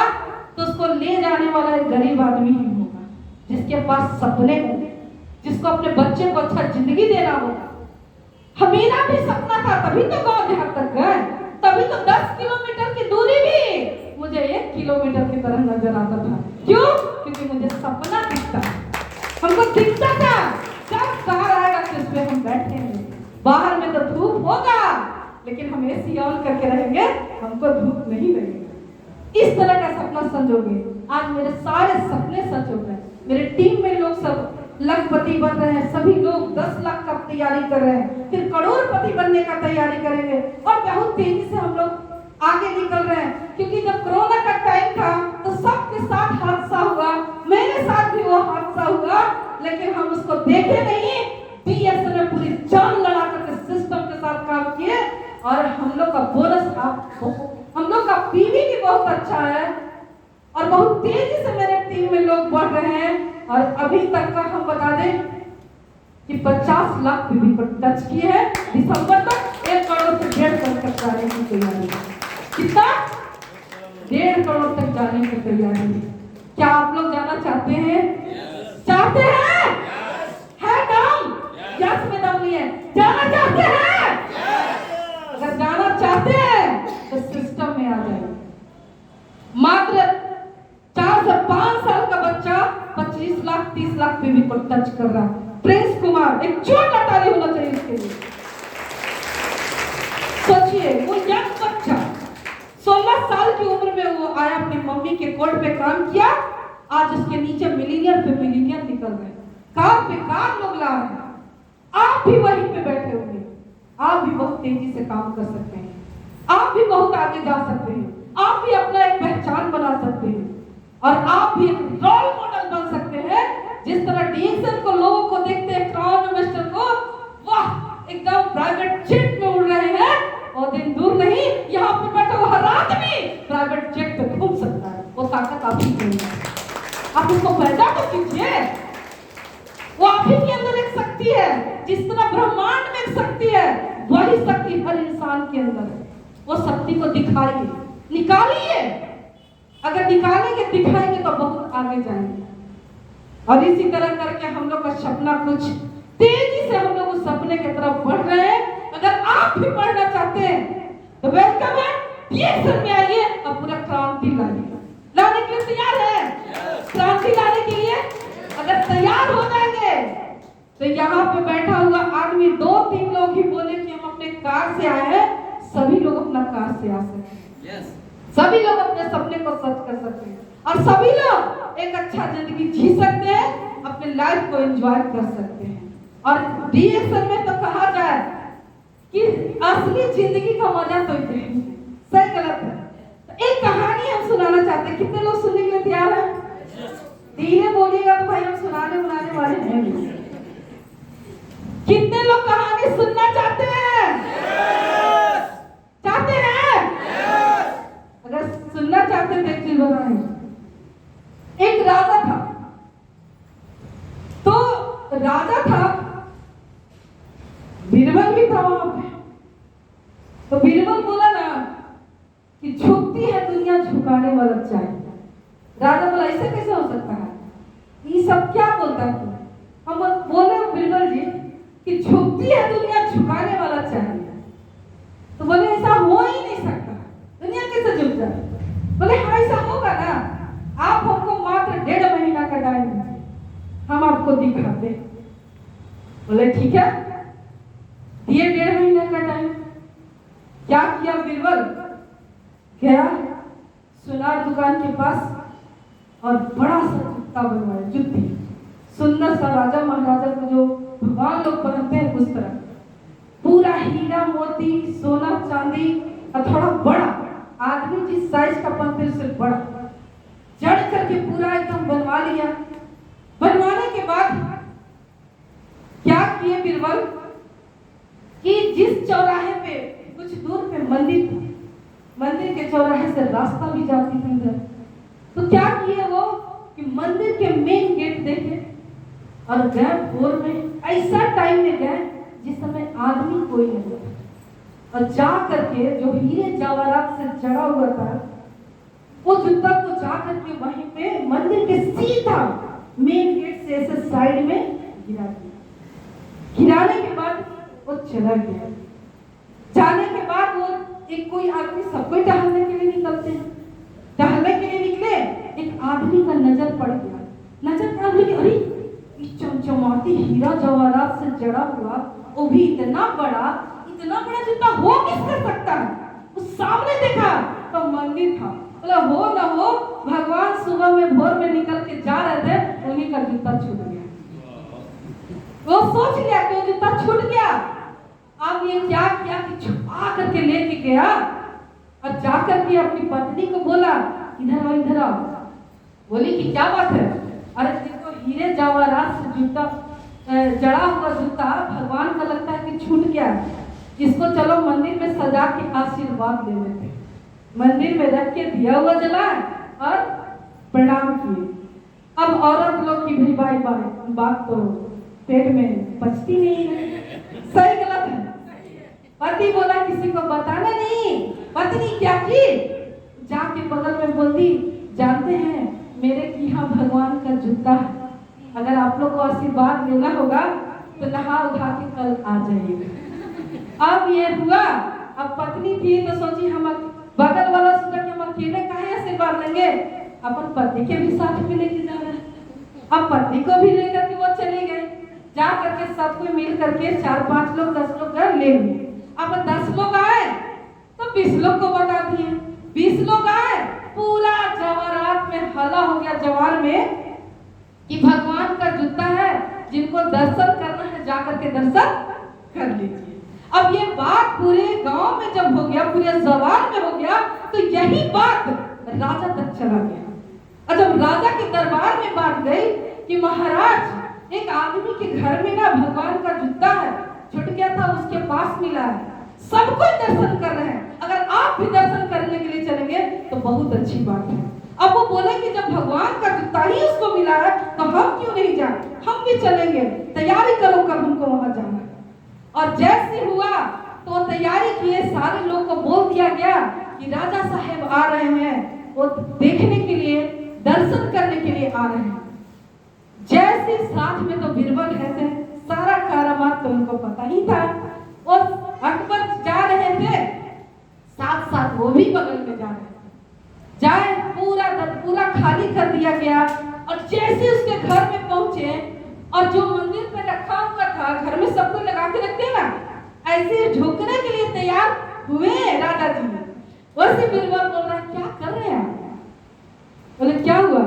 तो उसको ले जाने वाला एक गरीब आदमी ही होगा, जिसके पास सपने होंगे, जिसको अपने बच्चे को अच्छा जिंदगी देना होगा। मेरा भी सपना था, तभी तो गांव देहात तक गए, तभी तो 10 किलोमीटर की दूरी भी मुझे 1 किलोमीटर की तरह नजर आता था। क्यों? क्योंकि मुझे सपना दिखता, हमको दिखता था कब कार आएगा तो इस पे हम बैठेंगे। बाहर में तो धूप होगा, लेकिन हम एसी ऑन करके रहेंगे, हमको धूप नहीं लगेगा। इस तरह का सपना संजोगे। आज मेरे सारे सपने सच हो गए। मेरे टीम में लोग सब लखपति बन रहे हैं, सभी लोग 10 लाख का तैयारी कर रहे हैं, फिर करोड़पति बनने का तैयारी करेंगे और बहुत तेजी से हम लोग आगे निकल रहे हैं। क्योंकि जब कोरोना का टाइम था तो सबके साथ हादसा हुआ, मेरे साथ भी वो हादसा हुआ, लेकिन हम उसको देखे नहीं। डीएसएल में पूरी जान लगा करके सिस्टम के साथ काम किए और हम लोग का बोनस, हम लोग का पीवी भी बहुत अच्छा है और बहुत तेजी से मेरे टीम में लोग बढ़ रहे हैं। और अभी तक का हम बता दें कि 50 लाख पीवी पर टच किए हैं। दिसंबर तक 1 करोड़ से 1.5 करोड़ तक जाने की तैयारी है। कितना? 1.5 करोड़ तक जाने की तैयारी है। क्या आप लोग जाना चाहते हैं? चाहते हैं? है दम? यस में दम नहीं है। जाना चाहते हैं? अगर जाना चाहते हैं तो सिस्टम में आ जाए। मात्र 4 से 5 साल का बच्चा 25 लाख 30 लाख पीवी पर टच कर रहा है। प्रिंस कुमार, एक जोरदार ताली होना चाहिए इसके लिए। सोचिए, वो यंग बच्चा 16 साल की उम्र में वो आया, अपनी मम्मी के कोट पे काम किया, आज उसके नीचे मिलीनियर पे मिलीनियर निकल रहे हैं, कार पे कार लोग ला रहे हैं। आप भी वहीं पे बैठे होंगे, आप भी बहुत तेजी से काम कर सकते हैं, आप भी बहुत आगे जा सकते हैं, आप भी अपना एक पहचान बना सकते हैं और आप भी एक रोल मॉडल बन सकते हैं। जिस तरह डीएक्शन को लोगों को देखते हैं, क्राउन इन्वेस्टर को, वाह एकदम प्राइवेट जेट में उड़ रहे हैं, और दिन दूर नहीं यहाँ पे बैठा हुआ हर आदमी प्राइवेट जेट पे घूम सकता है। वो ताकत आप ही के अंदर है, आप उसको पैदा तो कीजिए। वो आप ही के अंदर एक शक्ति है, जिस तरह ब्रह्मांड में एक शक्ति है, वही शक्ति हर इंसान के अंदर है। वो शक्ति को दिखाइए, निकालिए। अगर निकालेंगे, दिखाएंगे तो बहुत आगे जाएंगे। और इसी तरह करके हम लोग का सपना कुछ तेजी से हम लोग उस सपने की तरफ बढ़ रहे हैं। अगर आप भी बढ़ना चाहते हैं तो वेलकम है, रिएक्शन में आइए और पूरा क्रांति लाइए। लाने के लिए तैयार है? क्रांति लाने के लिए अगर तैयार हो जाएंगे तो यहाँ पे बैठा हुआ आदमी 2-3 लोग ही बोले कि हम अपने कार से आए हैं, सभी लोग अपना कार से आ सकते हैं। सभी लोग अपने सपने को सच कर सकते हैं और सभी लोग एक अच्छा जिंदगी जी सकते हैं, अपने लाइफ को एंजॉय कर सकते हैं। और रिएक्शन में तो कहा जाए कि असली जिंदगी का मजा तो इतने सही गलत है। तो एक कहानी हम सुनाना चाहते हैं। कितने लोग सुनने के लिए तैयार हैं? धीरे बोलिएगा तो भाई हम सुनाने बुलाने वाले हैं। कितने लोग कहानी सुनना चाहते हैं? चाहते हैं? अगर सुनना चाहते हैं तो एक चीज बताएं। एक राजा था, तो राजा था, बीरबल भी था वहां पे। तो बीरबल बोला ना कि झुकती है दुनिया झुकाने वाला चाहिए। राजा बोला ऐसे कैसे हो सकता है, ये सब क्या बोलता है? हम बोले बीरबल जी कि झुकती है दुनिया झुकाने वाला चाहिए। तो बोले ऐसा हो ही नहीं सकता, दुनिया कैसे झुक जाए? बोले हाँ ऐसा होगा ना, आप हमको मात्र 1.5 महीना का टाइम दीजिए, हम आपको दिखाते। बोले ठीक है, दिए 1.5 महीने का टाइम। क्या किया बीरबल? गया सुनार दुकान के पास और बड़ा सा जूता बनवाया, जुत्ती सुंदर सा, राजा महाराजा को जो भगवान लोग पहनते हैं उस तरह, पूरा हीरा मोती सोना चांदी और थोड़ा बड़ा, आदमी जिस साइज का पहनते उससे बड़ा जड़ करके पूरा एकदम बनवा लिया। बनवाने के बाद क्या किए बीरबल कि जिस चौराहे पे कुछ दूर पे मंदिर था, मंदिर के चौराहे से रास्ता भी जाती थी इधर, तो क्या किए वो कि मंदिर के मेन गेट देखे और गए भोर में, ऐसा टाइम में गए जिस समय आदमी कोई नहीं था, और जा करके जो हीरे जवाहरात से जड़ा हुआ था वो जूता को जा करके वहीं पे मंदिर के सीधा मेन गेट से ऐसे साइड में गिरा दिया। गिराने के बाद वो चला गया। जाने के बाद वो एक कोई आदमी, सबको टहलने के लिए निकलते हैं, टहलने के लिए निकले, एक आदमी का नजर पड़ गया। नजर पड़ा कि अरे इस चमचमाती हीरा जवाहरात से जड़ा हुआ, वो भी इतना बड़ा जूता हो किसका सकता है? उस सामने देखा तो मंदिर था। बोला हो ना हो भगवान सुबह में भोर में निकल के जा रहे थे, उन्हीं का जूता छूट गया। वो सोच लिया कि वो जूता छूट गया। अब ये क्या किया कि छुपा करके लेके गया और जाकर के अपनी पत्नी को बोला इधर आओ इधर आओ। बोली कि क्या बात है? अरे देखो हीरे जवाहरात से जूता जड़ा हुआ जूता भगवान का लगता है कि छूट गया, इसको चलो मंदिर में सजा के आशीर्वाद ले लेते। मंदिर में रख के दिया हुआ जलाए और प्रणाम किए। अब औरत लोग की भी भाई बात तो पेट में पचती नहीं है, सही गलत है। पति बोला किसी को बताना नहीं, पत्नी क्या की जाके बगल में बोलती जानते हैं मेरे यहाँ भगवान का जूता है, अगर आप लोग को आशीर्वाद लेना होगा तो नहा उठा के कल आ जाइएगा। अब ये हुआ, अब पत्नी थी तो सोची हम बगल वाला सोचा कि हम अकेले काहे आशीर्वाद लेंगे, अपन पति के भी साथ में लेके जा रहे हैं। अब पत्नी को भी लेकर के वो चले गए, जा करके सबको मिल करके 4-5 लोग 10 लोग घर ले लिए। अब 10 लोग आए तो 20 लोग को बता दिए, 20 लोग आए, पूरा जवाहरात में हल्ला हो गया जवार में कि भगवान का जूता है, जिनको दर्शन करना है जाकर के दर्शन कर लीजिए। अब ये बात पूरे गांव में जब हो गया, पूरे जवार में हो गया, तो यही बात राजा तक चला गया। और जब राजा के दरबार में बात गई कि महाराज एक आदमी के घर में ना भगवान का जूता है, छूट गया था, उसके पास मिला है, सब कोई दर्शन कर रहे हैं, अगर आप भी दर्शन करने के लिए चलेंगे तो बहुत अच्छी बात है। अब वो बोले कि जब भगवान का जूता ही उसको मिला है तो हम क्यों नहीं जाए, हम भी चलेंगे, तैयारी करो कब हमको वहां जाना है। और जैसे हुआ तो तैयारी किए, सारे लोग को बोल दिया गया कि राजा साहब आ रहे हैं, वो देखने के लिए दर्शन करने के लिए आ रहे हैं। जैसे साथ में तो बीरबल रहते हैं, सारा कारामात तो उनको पता ही था। और अकबर जा रहे थे, साथ साथ वो भी बगल में जा रहे थे। जाए पूरा खाली कर दिया गया। और जैसे उसके घर में पहुंचे और जो मंदिर पे रखा हुआ था, घर में सबको लगा के रखते हैं ना, ऐसे झुकने के लिए तैयार हुए राजा जी। वैसे बीरबल बोल रहा है, क्या कर रहे हैं आप? बोले क्या हुआ?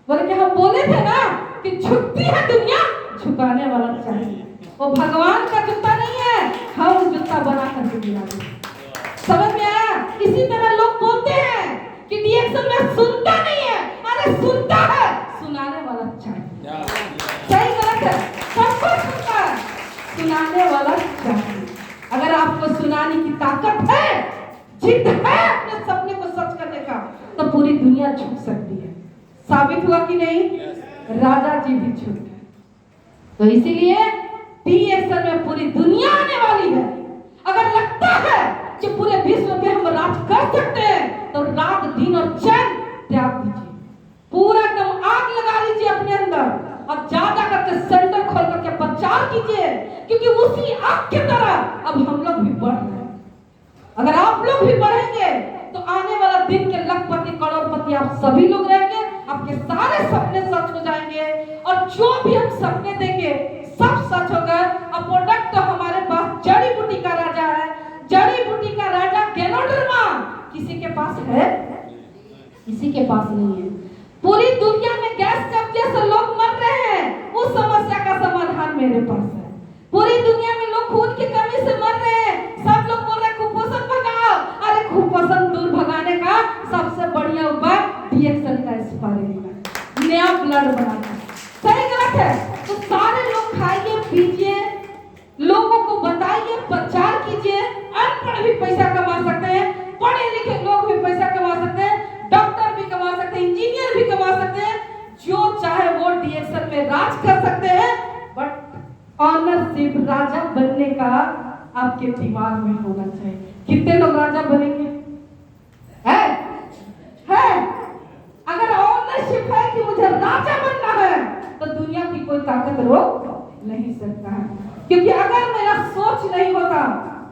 बोले क्या हम बोले थे ना कि झुकती है दुनिया, झुकाने वाला चाहिए। वो भगवान का जूता नहीं है, हम जूता बना करके दिलाते। समझ में आया? इसी तरह लोग बोलते हैं कि डीएक्सल में सुनता नहीं है, अरे सुनता है, सुनाने वाला चाहिए। सही गलत है, सबको सुनता है, सुनाने वाला चाहिए। अगर आपको सुनाने की ताकत है, जिद है अपने सपने को सच करने का, तो पूरी दुनिया झुक सकती है। साबित हुआ कि नहीं? राजा जी भी झुक गए। तो इसीलिए डीएक्सल में पूरी दुनिया आने वाली है। अगर लगता है कि पूरे विश्व पे हम राज कर सकते हैं, तो रात दिन और चैन त्याग दीजिए, पूरा एकदम आग लगा लीजिए अपने अंदर और ज्यादा करके सेंटर खोल करके प्रचार कीजिए, क्योंकि उसी आग की तरह अब हम लोग भी बढ़ रहे हैं। अगर आप लोग भी बढ़ेंगे तो आने वाला दिन के लखपति करोड़पति आप सभी लोग रहेंगे। आपके सारे सपने सच हो जाएंगे और जो भी हम सपने देंगे सब सच होगा। अब प्रोडक्ट तो हमारे पास जड़ी बूटी का राजा है, जड़ी बूटी का राजा गैनोडर्मा किसी के पास है? किसी के पास नहीं है। पूरी दुनिया में गैस कब्जे से लोग मर रहे हैं, उस समस्या का समाधान मेरे पास है। पूरी दुनिया में लोग खून की कमी से मर रहे हैं, सब लोग बोल रहे हैं कुपोषण भगाओ। अरे कुपोषण दूर भगाने का सबसे बढ़िया उपाय डीएक्सल का एक्सपायरी, नया ब्लड बनाना। सही गलत है? तो सारे लोग खाइए पीजिए, लोगों को बताइए, प्रचार कीजिए। अनपढ़ भी पैसा कमा सकते हैं, पढ़े लिखे लोग भी पैसा कमा सकते हैं, डॉक्टर भी कमा सकते हैं, इंजीनियर भी कमा सकते हैं, जो चाहे वो डीएक्सल में राज कर सकते हैं। बट ऑनरशिप राजा बनने का आपके दिमाग में होना चाहिए। कितने लोग राजा बनेंगे? है? अगर ऑनरशिप है कि मुझे राजा बनना है, तो दुनिया की कोई ताकत रोक नहीं सकता है। क्योंकि अगर मेरा सोच नहीं होता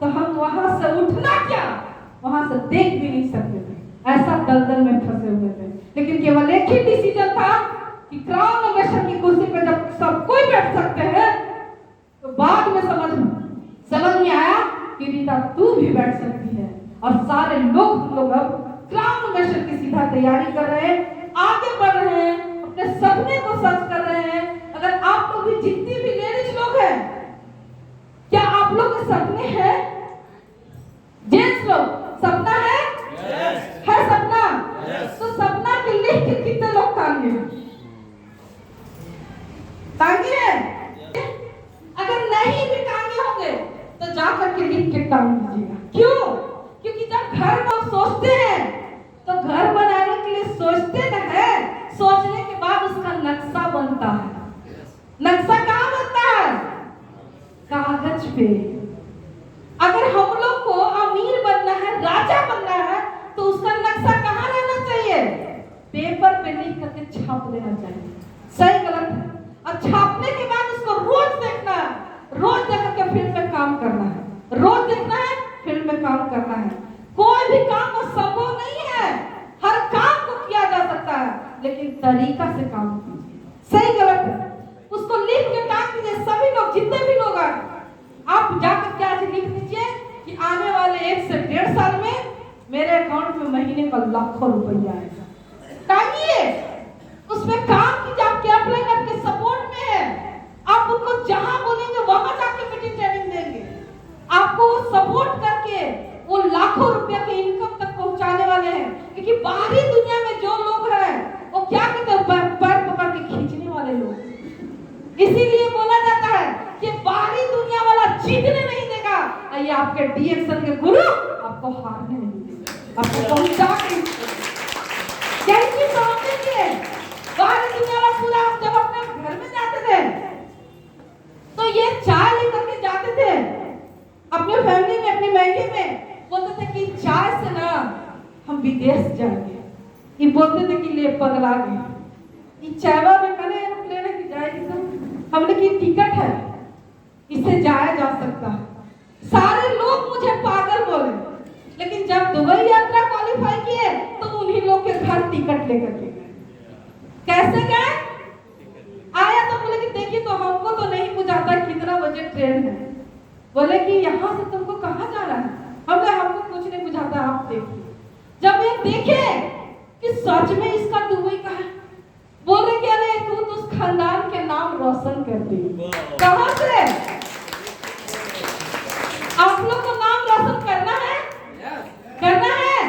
तो हम वहां से उठना क्या, वहां से देख भी नहीं सकते थे। ऐसा दलदल में फंसे हुए थे। लेकिन केवल एक ही डिसीजन था कि क्राउन मेशन की कुर्सी पे जब सब कोई बैठ सकते हैं, तो बाद में समझ में आया कि रीता तू भी बैठ सकती है। और सारे लोग अब क्राउन मेशन की सीधा तैयारी कर रहे हैं, आगे बढ़ रहे हैं, अपने सपने को सच कर रहे हैं। अगर आप लोग भी, जितनी भी लेडीज लोग हैं, क्या आप लोग के सपने हैं? जेंट्स लोग सपना है? है सपना? तो सपना के लिख कितने लोग टांगे हैं? अगर नहीं भी टांगे होंगे तो जाकर के लिख के टांग दीजिएगा। क्यों? क्योंकि जब घर लोग सोचते हैं तो घर बनाने के लिए सोचते न है, सोचने के बाद उसका नक्शा बनता है। नक्शा कहाँ बनता है? कागज पे। अगर हम लोग को अमीर बनना है, राजा बनना है, तो उसका नक्शा कहाँ रहना चाहिए? पेपर पे लिख करके छाप देना चाहिए। सही गलत है? और छापने के बाद उसको रोज देखना है, रोज देख करके फिल्म में काम करना है, रोज देखना है, फिल्म में काम करना है। कोई भी काम संभव नहीं है, हर काम को किया जा सकता है, लेकिन तरीका से काम कीजिए। सही गलत है? उसको लिख के टांग दीजिए। सभी लोग, जितने भी लोग हैं, आप जाकर क्या लिख दीजिए कि आने वाले 1 से 1.5 साल में मेरे अकाउंट में महीने का लाखों रुपया आएगा। टांगिए, उसमें काम कीजिए। आपके अपलाइन आपके सपोर्ट में है, आप उनको जहां बोलेंगे वहां जाके मीटिंग ट्रेनिंग देंगे। आपको वो सपोर्ट करके वो लाखों रुपया के इनकम तक पहुंचाने वाले हैं। क्योंकि बाहरी दुनिया में जो लोग हैं वो क्या कहते हैं, पैर पकड़ के खींचने वाले लोग। इसीलिए बोला जाता है कि बाहरी दुनिया वाला जीतने नहीं देगा, ये आपके डीएक्सल के गुरु आपको हारने नहीं देगा, आपको पहुंचा के कैसी समझेंगे। बाहरी दुनिया वाला पूरा, जब अपने घर में जाते थे तो ये चाय लेकर के जाते थे अपने फैमिली में, अपने मैके में, बोलते थे कि चाय से ना हम विदेश जाएंगे। ये बोलते थे कि ले पगला गए, ये चाइवा में कने एरोप्लेन है कि जाएगी सब। हमने की टिकट है, इससे जाया जा सकता है। सारे लोग मुझे पागल बोले, लेकिन जब दुबई यात्रा क्वालिफाई किए तो उन्हीं लोग के घर टिकट लेकर के गए। कैसे गए? आया तो बोले कि देखिए तो हमको तो नहीं बुझाता कितना बजे ट्रेन है। बोले कि यहाँ से तुमको कहाँ जाना है? हमने हमको कुछ नहीं बुझाता, आप देखिए। जब ये देखे कि सच में इसका दुबई का है, बोले कि अरे तू तो उस खानदान के नाम रोशन कर दी। कहाँ से? आप लोग को नाम रोशन करना है, करना है,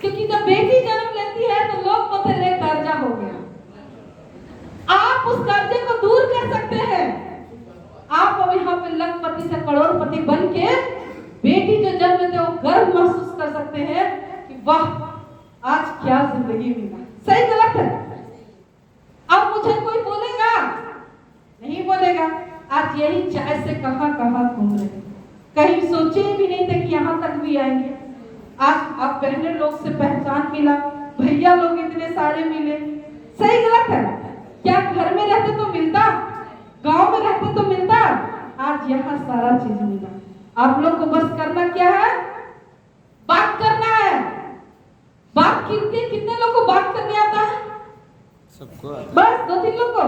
क्योंकि जब बेटी जन्म लेती है तो लोग बोलते हैं कर्जा हो गया। आप उस कर्जे को दूर कर सकते हैं। आप अब यहाँ पे लखपति से करोड़पति बन के बेटी जो जन्म लेते वो गर्व महसूस कर सकते हैं कि वाह आज क्या जिंदगी मिला। सही गलत है? अब मुझे कोई बोलेगा नहीं बोलेगा। आज यही चाय से कहां कहां घूम रहे, कहीं सोचे भी नहीं थे कि यहाँ तक भी आएंगे। आज आप पहले लोग से पहचान मिला, भैया लोग इतने सारे मिले। सही गलत है? क्या घर में रहते तो मिलता, गांव में रहते तो मिलता? आज यहाँ सारा चीज मिला। आप लोग को बस करना क्या है? बात करना है। बात कितने लोग को बात करने आता है? सबको बस 2-3 लोग को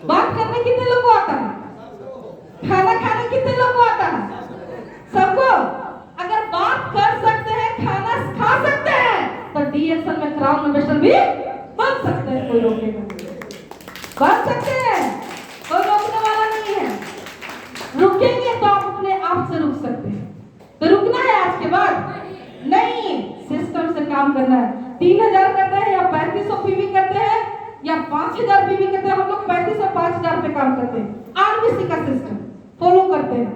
बात करने कितने लोग को आता है? खाना खाने कितने लोग को आता है? सबको। अगर बात कर सकते हैं, खाना खा सकते हैं, तो डीएक्सल में क्राउन एम्बेसडर भी बन सकते हैं। कोई रोकेगा नहीं, बन सकते हैं, कोई रोकने वाला नहीं है। रुकेंगे तो आप अपने आप से रुक सकते हैं। तो रुकना है आज के बाद नहीं, सिस्टम से काम करना है। 3000 करते हैं या 3500 पीवी करते हैं या 5000 पीवी करते हैं। हम लोग 35 और 5000 पे काम करते हैं। आरबीसी का सिस्टम फॉलो करते हैं।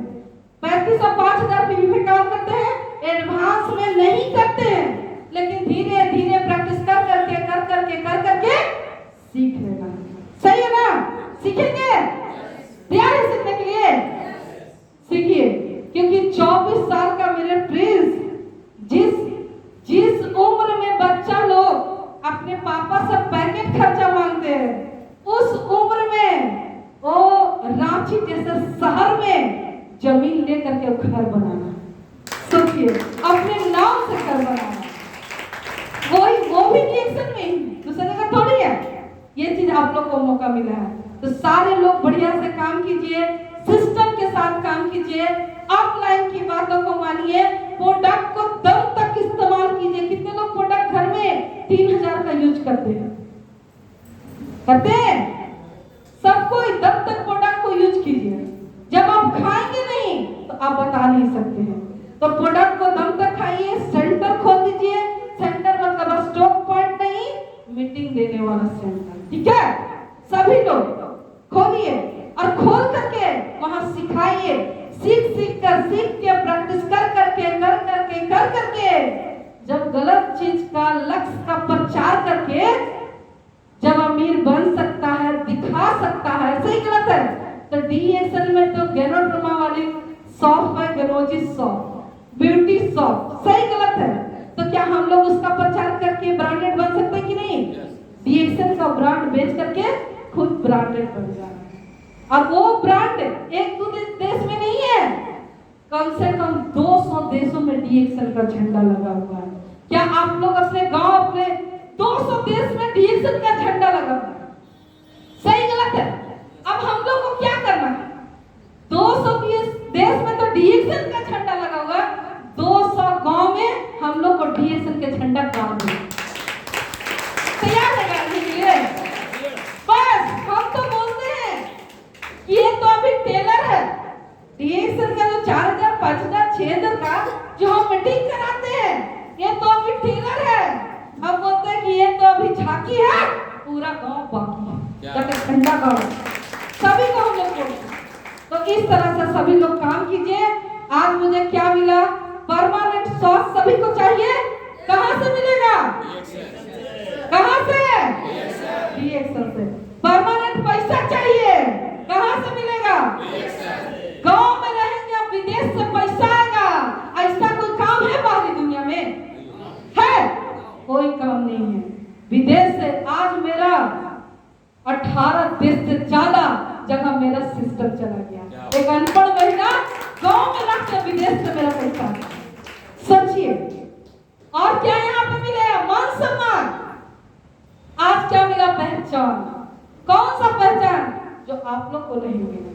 35 और 5000 पीवी पे काम करते हैं, एडवांस में नहीं करते हैं, लेकिन धीरे धीरे प्रैक्टिस कर करके सीख लेना। सही है ना? सीखेंगे? तैयार है सीखने के लिए? सीखिए, क्योंकि 24 साल का मेरे प्रिंस, जिस उम्र में बच्चा लोग अपने पापा से पैकेट खर्चा मांगते हैं, उस उम्र में वो रांची जैसे शहर में जमीन लेकर के घर बनाना, सोचिए, अपने नाम से घर बनाना, वो भी रिएक्शन में दूसरे का थोड़ी है। ये चीज आप लोग को मौका मिला है, तो सारे लोग बढ़िया से काम कीजिए, सिस्टम के साथ काम कीजिए, ऑफलाइन की बातों को मानिए, प्रोडक्ट को दम तक इस्तेमाल कीजिए। कितने लोग प्रोडक्ट घर में 3000 का यूज करते हैं? करते हैं? सबको दम तक प्रोडक्ट को यूज कीजिए। जब आप खाएंगे नहीं तो आप बता नहीं सकते हैं, तो प्रोडक्ट को दम तक खाइए। सेंटर खोल दीजिए। सेंटर मतलब स्टॉक पॉइंट नहीं, मीटिंग देने वाला सेंटर, ठीक है? सभी लोग खोलिए और खोल करके वहां सिखाइए। सीख के प्रैक्टिस कर करके जब गलत चीज का लक्ष्य का प्रचार करके जब अमीर बन सकता है, दिखा सकता है। सही गलत है? तो डीएक्सल में तो गैनोड्रमा वाली शॉप है, गैनोजी शॉप, ब्यूटी शॉप। सही गलत है? तो क्या हम लोग उसका प्रचार करके ब्रांडेड बन सकते हैं कि नहीं? डीएक्सल का ब्रांड बेच करके खुद ब्रांडेड बन जाना है। और वो ब्रांड एक दो देश में नहीं है, कम से कम 200 देशों में डीएक्सल का झंडा लगा हुआ है। क्या आप लोग अपने गांव, अपने 200 देश में डीएक्सल का झंडा लगा हुआ है? सही गलत है? अब हम लोग को क्या करना है? 200 देश में तो डीएक्सल का झंडा लगा हुआ है, 200 गांव में हम लोग को डीएक्सल के झंडा गाड़ दो। तैयार है गाड़ने के लिए? बस हम तो बोलते हैं कि ये तो अभी टेलर है। डीएक्सल का जो 4000, 5000, 6000 का जो हम मीटिंग कराते हैं, ये तो अभी टेलर है। हम बोलते हैं कि ये तो अभी झांकी है, पूरा गांव बाकी है, जाकर ठंडा गांव। सभी को हम लोग बोलते हैं। तो इस तरह से सभी लोग काम कीजिए। आज मुझे क्या मिला? परमानेंट सॉस सभी को चाहिए। कहां से मिलेगा? कहां से? डीएक्सल से। परमानेंट पैसा चाहिए, कहां से मिलेगा? गांव में रहेंगे, अब विदेश से पैसा आएगा। ऐसा कोई काम है बाहरी दुनिया में? है? कोई काम नहीं है। विदेश से आज मेरा 18 देश से ज्यादा जगह मेरा सिस्टम चला गया। एक अनपढ़ महिला गांव में रख विदेश से मेरा पैसा आया। सोचिए, और क्या यहाँ पे मिलेगा? मान सम्मान। आज क्या मिला? पहचान। कौन सा पहचान? जो आप लोग को नहीं मिला।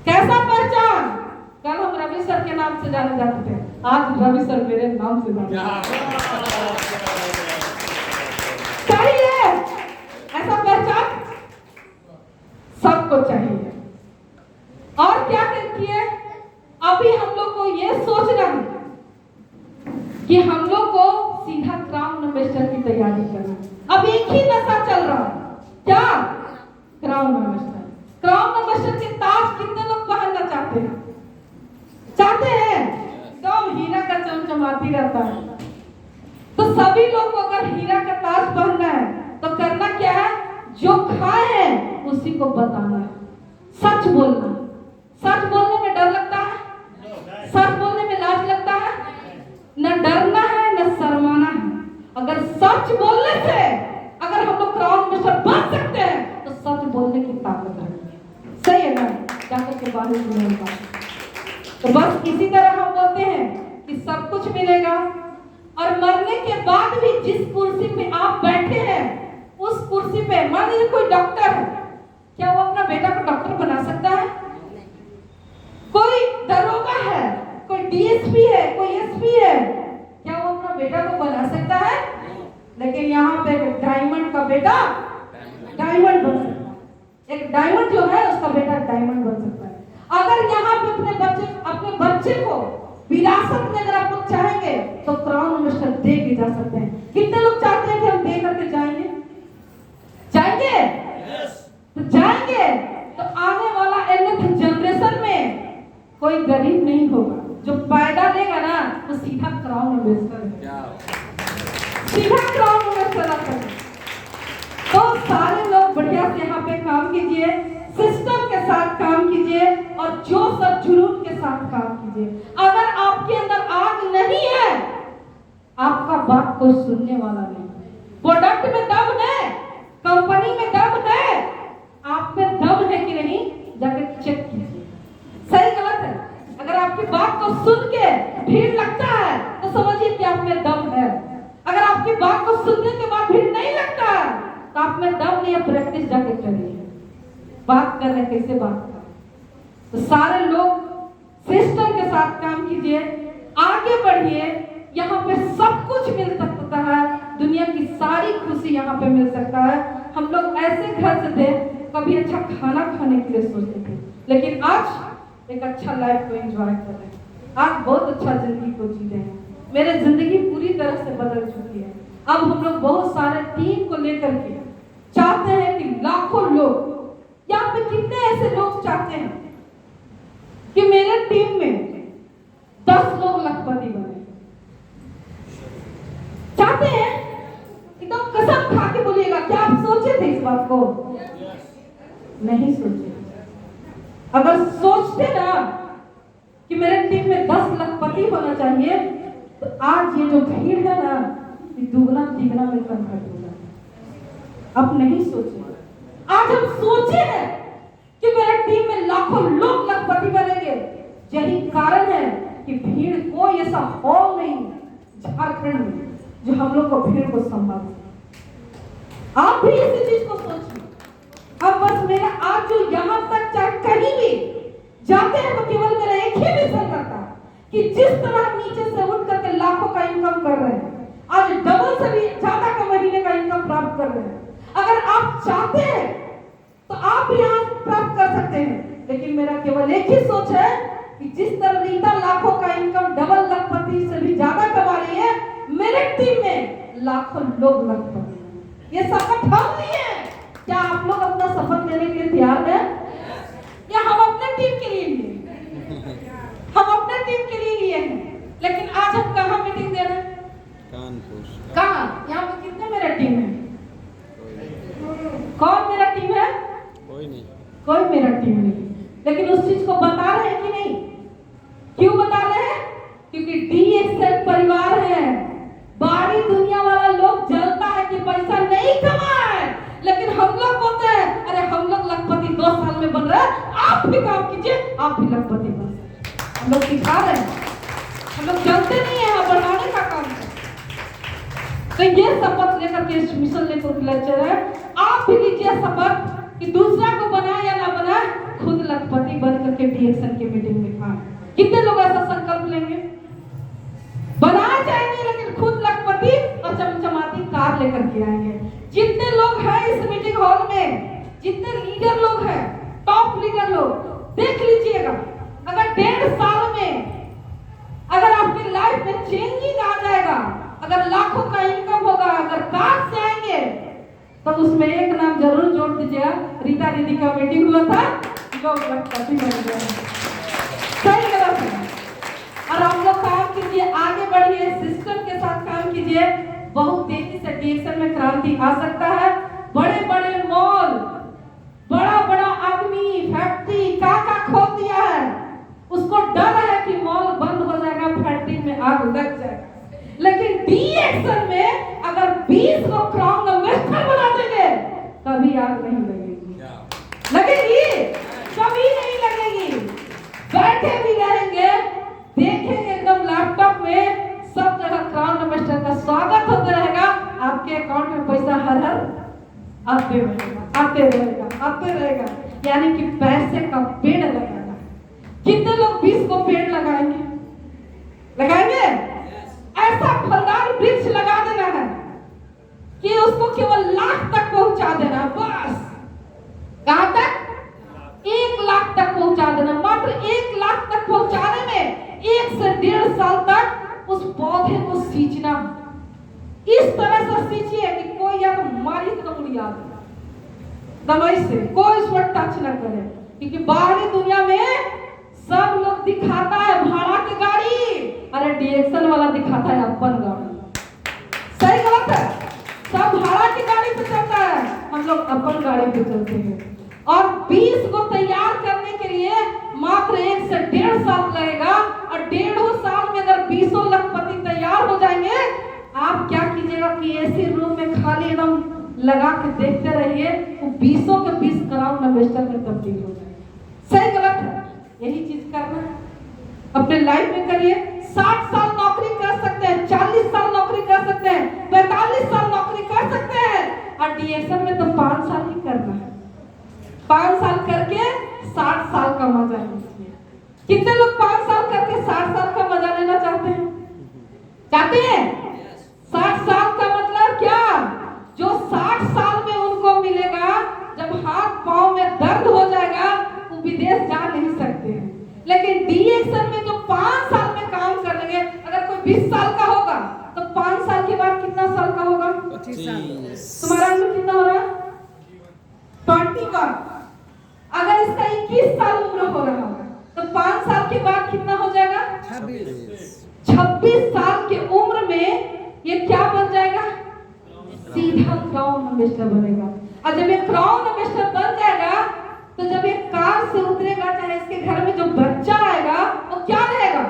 कैसा पहचान? कल हम रवि सर के नाम से जाने जाते थे, आज रवि सर मेरे नाम से जाने चाहिए। ऐसा पहचान सबको चाहिए। और क्या किए? अभी हम लोग को ये सोचना है कि हम लोग को सीधा क्राउन एम्बेसडर की तैयारी करना। अब एक ही नशा चल रहा है, क्या? Crown ambassador. क्राउन एम्बेसडर के ताज कितने लोग पहनना चाहते हैं? चाहते हैं? एकदम हीरा का चमचमाती रहता है। तो सभी लोग को अगर हीरा का ताज पहनना है तो करना क्या है? जो खाए हैं उसी को बताना है, सच बोलना। सच बोलने में डर लगता है? सच बोलने में लाज लगता है? न डरना है न शर्माना है। अगर सच बोलने से अगर हम लोग क्राउन एम्बेसडर बन सकते हैं तो सच बोलने की ताकत रखिए। सही है ना? जाकर के बाहर में तो बस इसी तरह हम बोलते हैं कि सब कुछ मिलेगा, और मरने के बाद भी जिस कुर्सी पे आप बैठे हैं उस कुर्सी पे, मान लीजिए कोई डॉक्टर है, क्या वो अपना बेटा को डॉक्टर बना सकता है? कोई दरोगा है, कोई डीएसपी है, कोई एसपी है, क्या वो अपना बेटा को बना सकता है? लेकिन यहाँ पे डायमंड का बेटा डायमंड बन सकता है। एक डायमंड जो है उसका बेटा डायमंड बन सकता है। अगर यहाँ पे अपने बच्चे को विरासत में अगर आप लोग चाहेंगे तो क्राउन एम्बेसडर दे के जा सकते हैं। कितने लोग चाहते हैं कि हम दे करके जाएंगे? जाएंगे? तो जाएंगे तो आने वाला एनथ जनरेशन में कोई गरीब नहीं होगा। जो पैदा लेगा ना वो सीधा क्राउन एम्बेसडर है, सीधा क्राउन एम्बेसडर आता है। तो सारे लोग बढ़िया से यहाँ पे काम कीजिए, सिस्टम के साथ काम कीजिए और जोश और जुनून के साथ काम कीजिए। अगर आपके अंदर आग नहीं है, आपका बात कोई सुनने वाला नहीं। प्रोडक्ट में दम है, कंपनी में दम है, आप में दम है कि नहीं जाकर चेक कीजिए। सही गलत है? अगर आपकी बात को सुन के भीड़ लगता है तो समझिए कि आप में दम है। अगर आपकी बात को सुनने के बाद भीड़ नहीं लगता है तो आप में दम नहीं है। प्रैक्टिस जाके करिए, बात कर रहे कैसे बात कर। तो सारे लोग सिस्टम के साथ काम कीजिए, आगे बढ़िए। यहाँ पे सब कुछ मिल सकता है, दुनिया की सारी खुशी यहाँ पे मिल सकता है। हम लोग ऐसे घर से थे, कभी अच्छा खाना खाने के लिए सोचते थे, लेकिन आज एक अच्छा लाइफ को एंजॉय कर रहे हैं। आज बहुत अच्छा जिंदगी को जी रहे हैं। मेरे जिंदगी पूरी तरह से बदल चुकी है। अब हम लोग बहुत सारे टीम को लेकर के चाहते हैं कि लाखों लोग, यहाँ पे कितने ऐसे लोग चाहते हैं कि मेरे टीम में 10 लोग लखपति बने? चाहते हैं? एकदम कसम खा के बोलिएगा, क्या आप सोचे थे इस बात को? नहीं सोचे। अगर सोचते ना कि मेरे टीम में 10 लखपति होना चाहिए तो आज ये जो भीड़ है ना, ये दुगना तिगना में कन्वर्ट हो जाता। अब नहीं सोचे, आज हम सोचे हैं कि मेरे टीम में लाखों लोग लखपति बनेंगे। यही कारण है कि भीड़ कोई ऐसा हॉल नहीं झारखंड में जो हम लोग को भीड़ को संभाल सके। आप भी इसी चीज को सोचिए। अब बस मेरा आज जो यहाँ तक चाहे कहीं भी जाते हैं तो केवल मेरा एक ही मिशन रहता है कि जिस तरह नीचे से उठ करके लाखों का इनकम कर रहे हैं, आज डबल से भी ज्यादा का महीने का इनकम प्राप्त कर रहे हैं। अगर आप चाहते हैं तो आप भी यहाँ प्राप्त कर सकते हैं। लेकिन मेरा केवल एक ही सोच है कि जिस तरह रीता लाखों का इनकम डबल लखपति से भी ज्यादा कमा रही है, मेरे टीम में लाखों लोग लखपति। ये शपथ हम लिए हैं। क्या आप लोग अपना शपथ लेने के लिए तैयार हैं? या हम अपने टीम के लिए लिए? हम अपने टीम के लिए लिए हैं। लेकिन आज हम कहाँ मीटिंग दे रहे हैं? कानपुर। कहाँ? यहाँ पे कितने मेरा टीम है? कौन मेरा टीम है? कोई नहीं। कोई मेरा टीम नहीं। लेकिन उस चीज को बता रहे हैं कि नहीं? क्यों बता रहे हैं? क्योंकि DXL परिवार है। बाहरी दुनिया वाला लोग जलता है कि पैसा आप भी काम कीजिए, आप भी लखपति बन सकते। हम लोग सिखा रहे हैं, हम लोग जानते नहीं है, बढ़ाने का काम है। तो ये शपथ लेकर के इस मिशन लेकर लेक्चर है, आप भी लीजिए शपथ कि दूसरा को बनाए या ना बनाए, खुद लखपति बन करके डीएक्शन की मीटिंग में आए। कितने लोग ऐसा संकल्प लेंगे? बनाए जाएंगे लेकिन खुद लखपति और चमचमाती कार लेकर के आएंगे। जितने लोग हैं इस मीटिंग हॉल में, जितने लीडर लोग हैं, टॉप लीडर लोग, देख लीजिएगा, अगर 1.5 साल में अगर आपकी लाइफ में चेंजिंग आ जाएगा, अगर लाखों का इनकम होगा, अगर कार से आएंगे, तो उसमें एक नाम जरूर जोड़ दीजिएगा, रीता दीदी का मीटिंग हुआ था, लोग लखपति बन गए। सही गलत है? और हम लोग काम कीजिए, आगे बढ़िए, सिस्टम के साथ काम कीजिए, बहुत तेजी से डीएक्शन में क्रांति आ सकता है। बड़े बड़े मॉल, बड़ा बड़ा आदमी फैक्ट्री का खोल दिया है, उसको डर है कि मॉल बंद हो जाएगा, फैक्ट्री में आग लग जाएगा। लेकिन डीएक्शन में अगर 20 को क्राउन इन्वेस्टर बना देंगे, कभी आग नहीं लगेगी। लगेगी? कभी नहीं लगेगी। बैठे भी रहेंगे, देखेंगे एकदम लैपटॉप में सब जगह क्राउन इन्वेस्टर का स्वागत होता रहेगा, आपके अकाउंट में पैसा हर आते रहेगा, यानी कि पैसे का पेड़ लगाना। कितने लोग 20 को पेड़ लगाएंगे? ऐसा फलदार वृक्ष लगा देना है कि उसको केवल लाख तक पहुंचा देना, बस। कहां तक? 1 लाख तक पहुंचा देना। मात्र 1 लाख तक पहुंचाने में 1 से 1.5 साल तक उस पौधे को सींचना, इस तरह से सींचिए कि कोई या तो मारी तो उड़िया दे, दवाई से कोई इस पर टच न करे। क्योंकि बाहरी दुनिया में सब लोग दिखाता है भाड़ा की गाड़ी, अरे डीएक्शन वाला दिखाता है अपन गाड़ी। सही गलत है? सब भाड़ा की गाड़ी पे चलता है, हम लोग अपन गाड़ी पे चलते हैं। और 20 को तैयार करने के लिए मात्र 1 से 1.5 साल लगेगा, और 1.5 साल में अगर 20 लखपति तैयार हो जाएंगे, आप क्या कीजिएगा कि ऐसे रूम में खाली एकदम लगा के देखते रहिए, वो 20 के 20 क्राउन इन्वेस्टर में तब्दील हो जाए। सही गलत है? यही चीज करना है, अपने लाइफ में करिए। 60 साल नौकरी कर सकते हैं, 40 साल नौकरी कर सकते हैं, 45 साल नौकरी कर सकते हैं, और डीएक्शन में तो 5 साल ही करना है। 5 साल करके 60 साल का मजा लीजिए। कितने लोग 5 साल करके 60 साल का मजा लेना चाहते हैं? 60 साल का मतलब क्या? जो 60 साल में उनको मिलेगा, जब हाथ पांव में दर्द हो जाएगा, वो विदेश जा नहीं सकते हैं। लेकिन डीएक्शन में जो 5 साल में काम कर लेंगे, अगर कोई 20 साल का होगा तो 5 साल के बाद कितना साल का होगा? 25 साल। तुम्हारा उम्र कितना हो रहा है? 21। अगर इसका 21 साल उम्र हो रहा होगा तो 5 साल के बाद कितना हो जाएगा? 26 साल के उम्र में ये क्या बन जाएगा? सीधा क्राउन इन्वेस्टर बनेगा। और जब ये क्राउन इन्वेस्टर बन जाएगा, तो जब ये कार से उतरेगा, चाहे इसके घर में जो बच्चा आएगा वो क्या रहेगा?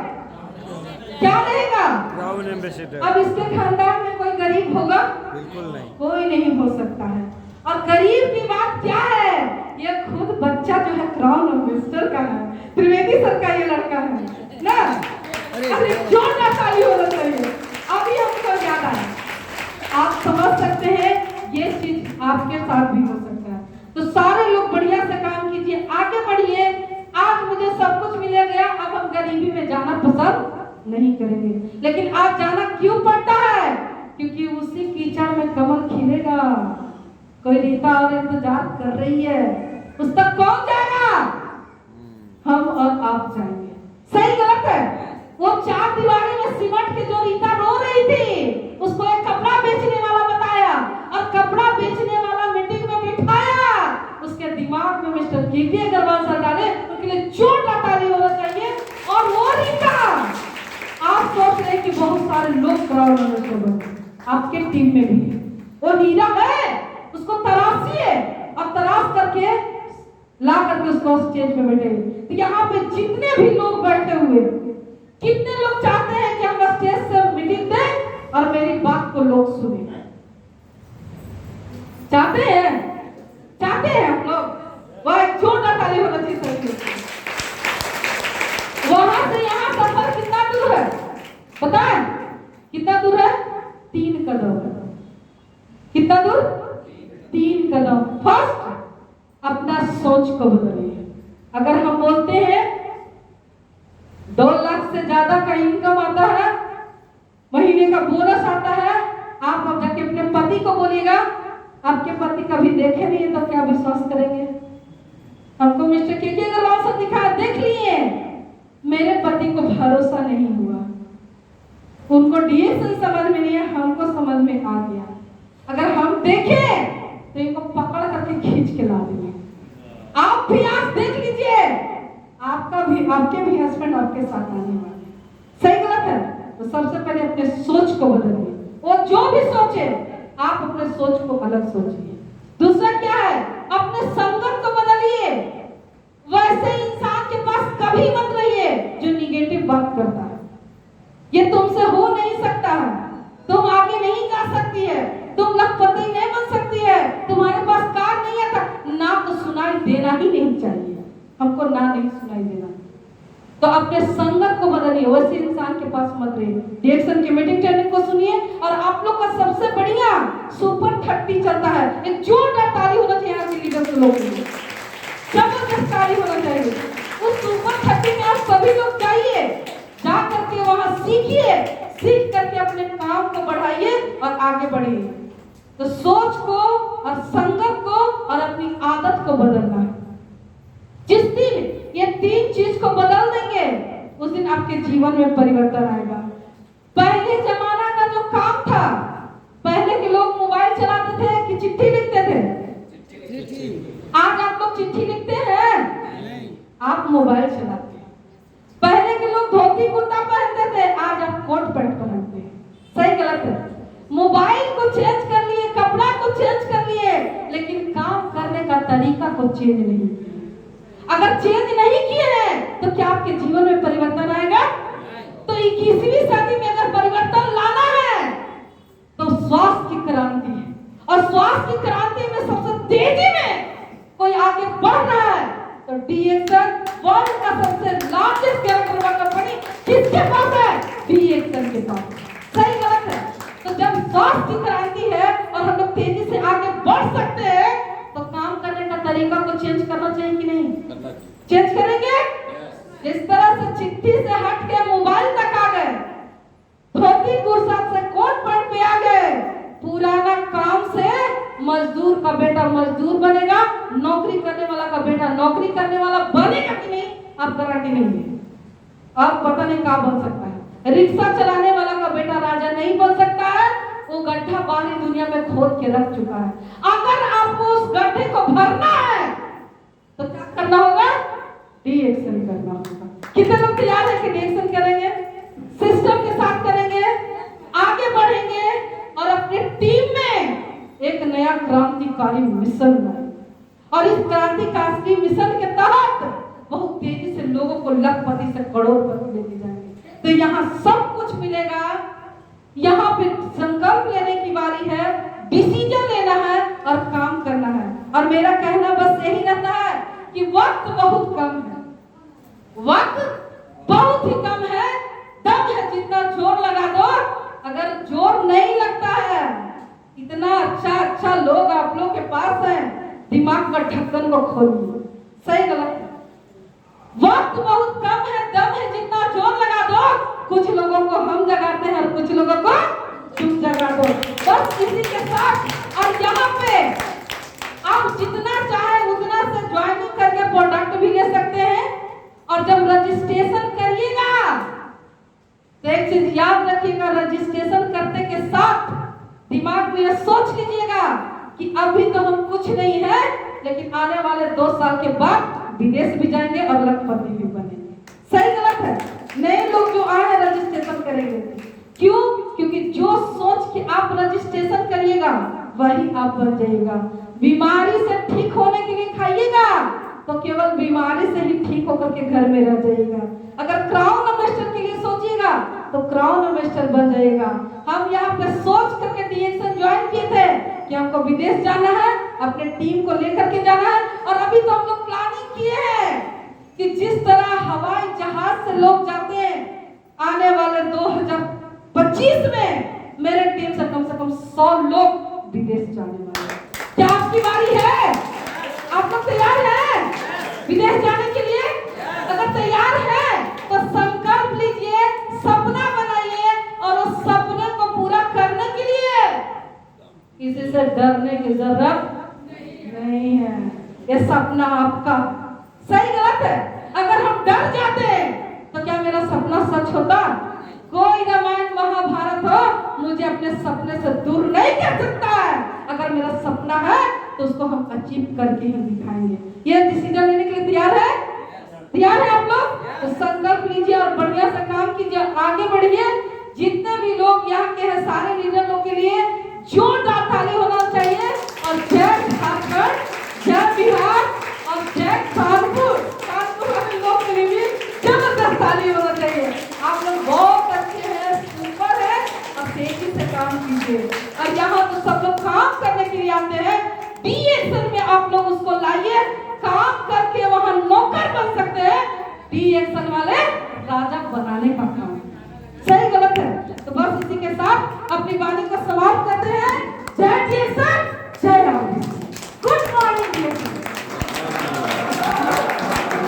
Crown ambassador. अब इसके खानदान में कोई गरीब होगा? बिल्कुल नहीं, कोई नहीं हो सकता है। और गरीब की बात क्या है, ये खुद बच्चा जो है क्राउन इन्वेस्टर का है, त्रिवेदी सर का ये लड़का है ना। अरे जोरदार ताली होना चाहिए। अभी हमको याद आया, आप समझ सकते हैं ये चीज आपके साथ भी हो सकता है। तो सारे लोग बढ़िया से काम कीजिए, आगे बढ़िए। आज मुझे सब कुछ मिल गया, अब हम गरीबी में जाना पसंद नहीं करेंगे। लेकिन आज जाना क्यों पड़ता है? क्योंकि उसी कीचड़ में कमल खिलेगा। कोई रीता और इंतजार कर रही है, उस तक कौन जाएगा? हम और आप जाएंगे। सही गलत है? वो 4 दीवारी में सिमट के जो रीता रो रही थी, उसको एक कपड़ा बेचने वाला बताया, और कपड़ा बेचने वाला मीटिंग में बिठाया। उसके दिमाग में मिस्टर केके अग्रवाल सर डाले, उनके लिए जोरदार ताली होना चाहिए। और वो रीता, आप सोच रहे कि बहुत सारे लोग क्राउन इन्वेस्टर बने, आपके टीम में भी वो हीरा है, उसको तराशिए और तराश करके ला करके उसको स्टेज पे बैठे। तो यहाँ पे जितने भी लोग बैठे हुए, कितने लोग चाहते हैं कि हम स्टेज से मीटिंग दें और मेरी बात को लोग सुने? चाहते हैं हम लोग? वह एक जोरदार ताली होना चाहिए। कदम है। कितना दूर? 3 कदम। फर्स्ट, अपना सोच को बदलिए। अगर हम बोलते हैं 2 लाख से ज्यादा का इनकम आता है, महीने का बोनस आता है, आप अब जाके अपने पति को बोलिएगा, आपके पति कभी देखे नहीं है तो क्या विश्वास करेंगे? हमको मिस्टर के अग्रवाल से दिखा, देख लिए मेरे पति को भरोसा नहीं हुआ, उनको डीएक्शन समझ में नहीं है, हमको समझ में आ गया। अगर हम देखें तो इनको पकड़ करके खींच के ला देंगे। आप भी आज देख लीजिए, आपके भी हस्बैंड आपके साथ आने वाले हैं। सही गलत है? तो सबसे पहले अपने सोच को बदलिए। वो जो भी सोचे, आप अपने सोच को अलग सोचिए। दूसरा क्या है? अपने संगत को बदलिए। वैसे इंसान के पास कभी मत रहिए जो निगेटिव बात करता है। ये तुमसे हो नहीं सकता है, तुम आगे नहीं जा सकती है, तुम लखपति नहीं बन सकती है, तुम्हारे पास कार नहीं आता, ना तो सुनाई देना ही नहीं चाहिए। हमको ना नहीं सुनाई देना। तो अपने संगत को बदलिए, वैसे इंसान के पास मत रहिए। डीएक्शन की मीटिंग ट्रेनिंग को सुनिए। और आप लोग का सबसे बढ़िया सुपर 30 चलता है। एक जोरदार ताली होना चाहिए यहाँ के लीडर्स लोगों के लिए, जबरदस्त ताली होना चाहिए। उस सुपर 30 में आप सभी लोग जाइए, जा करके वहां सीखिए, सीख करके अपने काम को बढ़ाइए और आगे बढ़िए। तो सोच को और संगत को और अपनी आदत को बदलना है। जिस दिन ये 3 चीज को बदल देंगे, उस दिन आपके जीवन में परिवर्तन आएगा। पहले जमाना का जो काम था, पहले के लोग मोबाइल चलाते थे कि चिट्ठी लिखते थे? आज आप लोग चिट्ठी लिखते हैं? आप मोबाइल चलाते हैं। पहले के लोग धोती कुर्ता पहनते थे, आज आप कोट पैंट पहनते हैं। सही गलत है? मोबाइल को चेंज कर लिए, कपड़ा को चेंज कर लिए, लेकिन काम करने का तरीका को चेंज नहीं किया। अगर चेंज नहीं किए हैं तो क्या आपके जीवन में परिवर्तन आएगा? तो 21वीं सदी में अगर परिवर्तन लाना है तो स्वास्थ्य की क्रांति है। और स्वास्थ्य की क्रांति में सबसे तेजी में कोई आगे बढ़ रहा है तो डीएक्शन वर्ल्ड का सबसे लार्जेस्ट कैरेक्टर कंपनी किसके पास है? डीएक्शन के पास। सही गलत है? तो जब स्वास्थ्य की क्रांति है और हम लोग तेजी से आगे बढ़ सकते हैं तो काम करने का तरीका को चेंज करना चाहिए कि नहीं? चेंज करेंगे? जिस तरह से चिट्ठी से हट के मोबाइल तक आ गए, धोती कुर्ता से कोट पैंट पे आ गए, पुराना काम से मजदूर का बेटा मजदूर बनेगा, नौकरी करने वाला का बेटा नौकरी करने वाला बनेगा कि नहीं, आप गारंटी नहीं है। आप पता नहीं कहाँ बन सकता है। रिक्शा चलाने वाला का बेटा राजा नहीं बन सकता है, वो गड्ढा बाहरी दुनिया में खोद के रख चुका है। अगर आपको उस गड्ढे को भरना है तो क्या करना होगा? डीएक्शन करना होगा। कितने लोग तैयार है कि डीएक्शन करेंगे? सिस्टम के साथ करेंगे, आगे बढ़ेंगे और अपने टीम में एक नया क्रांतिकारी मिशन बनाएंगे। और इस क्रांतिकारी मिशन के तहत बहुत तेजी से लोगों को लखपति से करोड़पति लेके जाएंगे। तो यहाँ सब कुछ मिलेगा। यहाँ पे संकल्प लेने की बारी है, डिसीजन लेना है और काम करना है। और मेरा कहना बस यही रहता है कि वक्त बहुत कम है, वक्त बहुत ही कम है। दम है जितना जोर लगा दो। अगर जोर नहीं लगता है, इतना अच्छा लोग आप लोग के पास है, दिमाग का ढक्कन को खोलिए। सही गलत है? वक्त बहुत कम है, दम है जितना जोर लगा दो। कुछ लोगों को हम जगाते हैं और कुछ लोगों को तुम जगा दो। बस इसी के साथ। और यहाँ पे आप जितना चाहे उतना से ज्वाइनिंग करके प्रोडक्ट भी ले सकते हैं। और जब रजिस्ट्रेशन करिएगा तो एक चीज याद रखिएगा, रजिस्ट्रेशन करने के साथ दिमाग में सोच लीजिएगा कि अभी तो हम कुछ नहीं है, लेकिन आने वाले 2 साल के बाद विदेश भी जाएंगे और लखपति भी बनेंगे। सही गलत है? नए लोग जो आए हैं रजिस्ट्रेशन करेंगे। क्यों? क्योंकि जो सोच के आप रजिस्ट्रेशन करिएगा वही आप बन जाइएगा। बीमारी से ठीक होने के लिए खाइएगा तो केवल बीमारी से ही ठीक होकर के घर में रह जाइएगा। अगर क्राउन मास्टर के लिए सोचिएगा तो क्राउन मास्टर बन जाइएगा। हम यहाँ पे सोच करके डीएक्शन ज्वाइन किए थे कि हमको विदेश जाना है, अपने टीम को लेकर के जाना है। और अभी तो हम लोग प्लानिंग किए हैं कि जिस तरह हवाई जहाज से लोग जाते हैं, आने वाले 2025 में मेरे टीम से कम 100 लोग विदेश जाने वाले हैं। क्या आपकी बारी है? आप लोग तैयार हैं विदेश जाने के लिए? अगर तैयार हैं तो संकल्प लीजिए, सपना बनाइए और उस सपने को पूरा करने के लिए किसी से डरने की जरूरत नहीं है। ये सपना आपका। सही गलत है? अगर हम डर जाते तो क्या मेरा सपना सच होता? कोई रामायण महाभारत हो मुझे अपने सपने से दूर नहीं कर सकता है। अगर मेरा सपना है तो उसको हम अचीव करके ही दिखाएंगे। ये डिसीजन लेने के लिए तैयार है? तैयार है आप लोग? तो संकल्प लीजिए और बढ़िया से काम कीजिए, आगे बढ़िए। जितने भी लोग यहाँ के हैं सारे लीडर लोग के लिए जोरदार ताली होना चाहिए। और जय झारखंड, जय बिहार और जय कानपुर। कानपुर वाले लोग के लिए भी जबरदस्त ताली होना चाहिए। आप लोग बहुत अच्छे हैं, सुपर है और तेजी से काम कीजिए। और यहाँ तो सब लोग काम करने के लिए आते हैं, बी एक्शन में आप लोग उसको लाइए, काम करके वहाँ नौकर बन सकते हैं। बी एक्शन वाले राजा बनाने का काम। सही गलत है? तो बस इसी के साथ अपनी वाणी को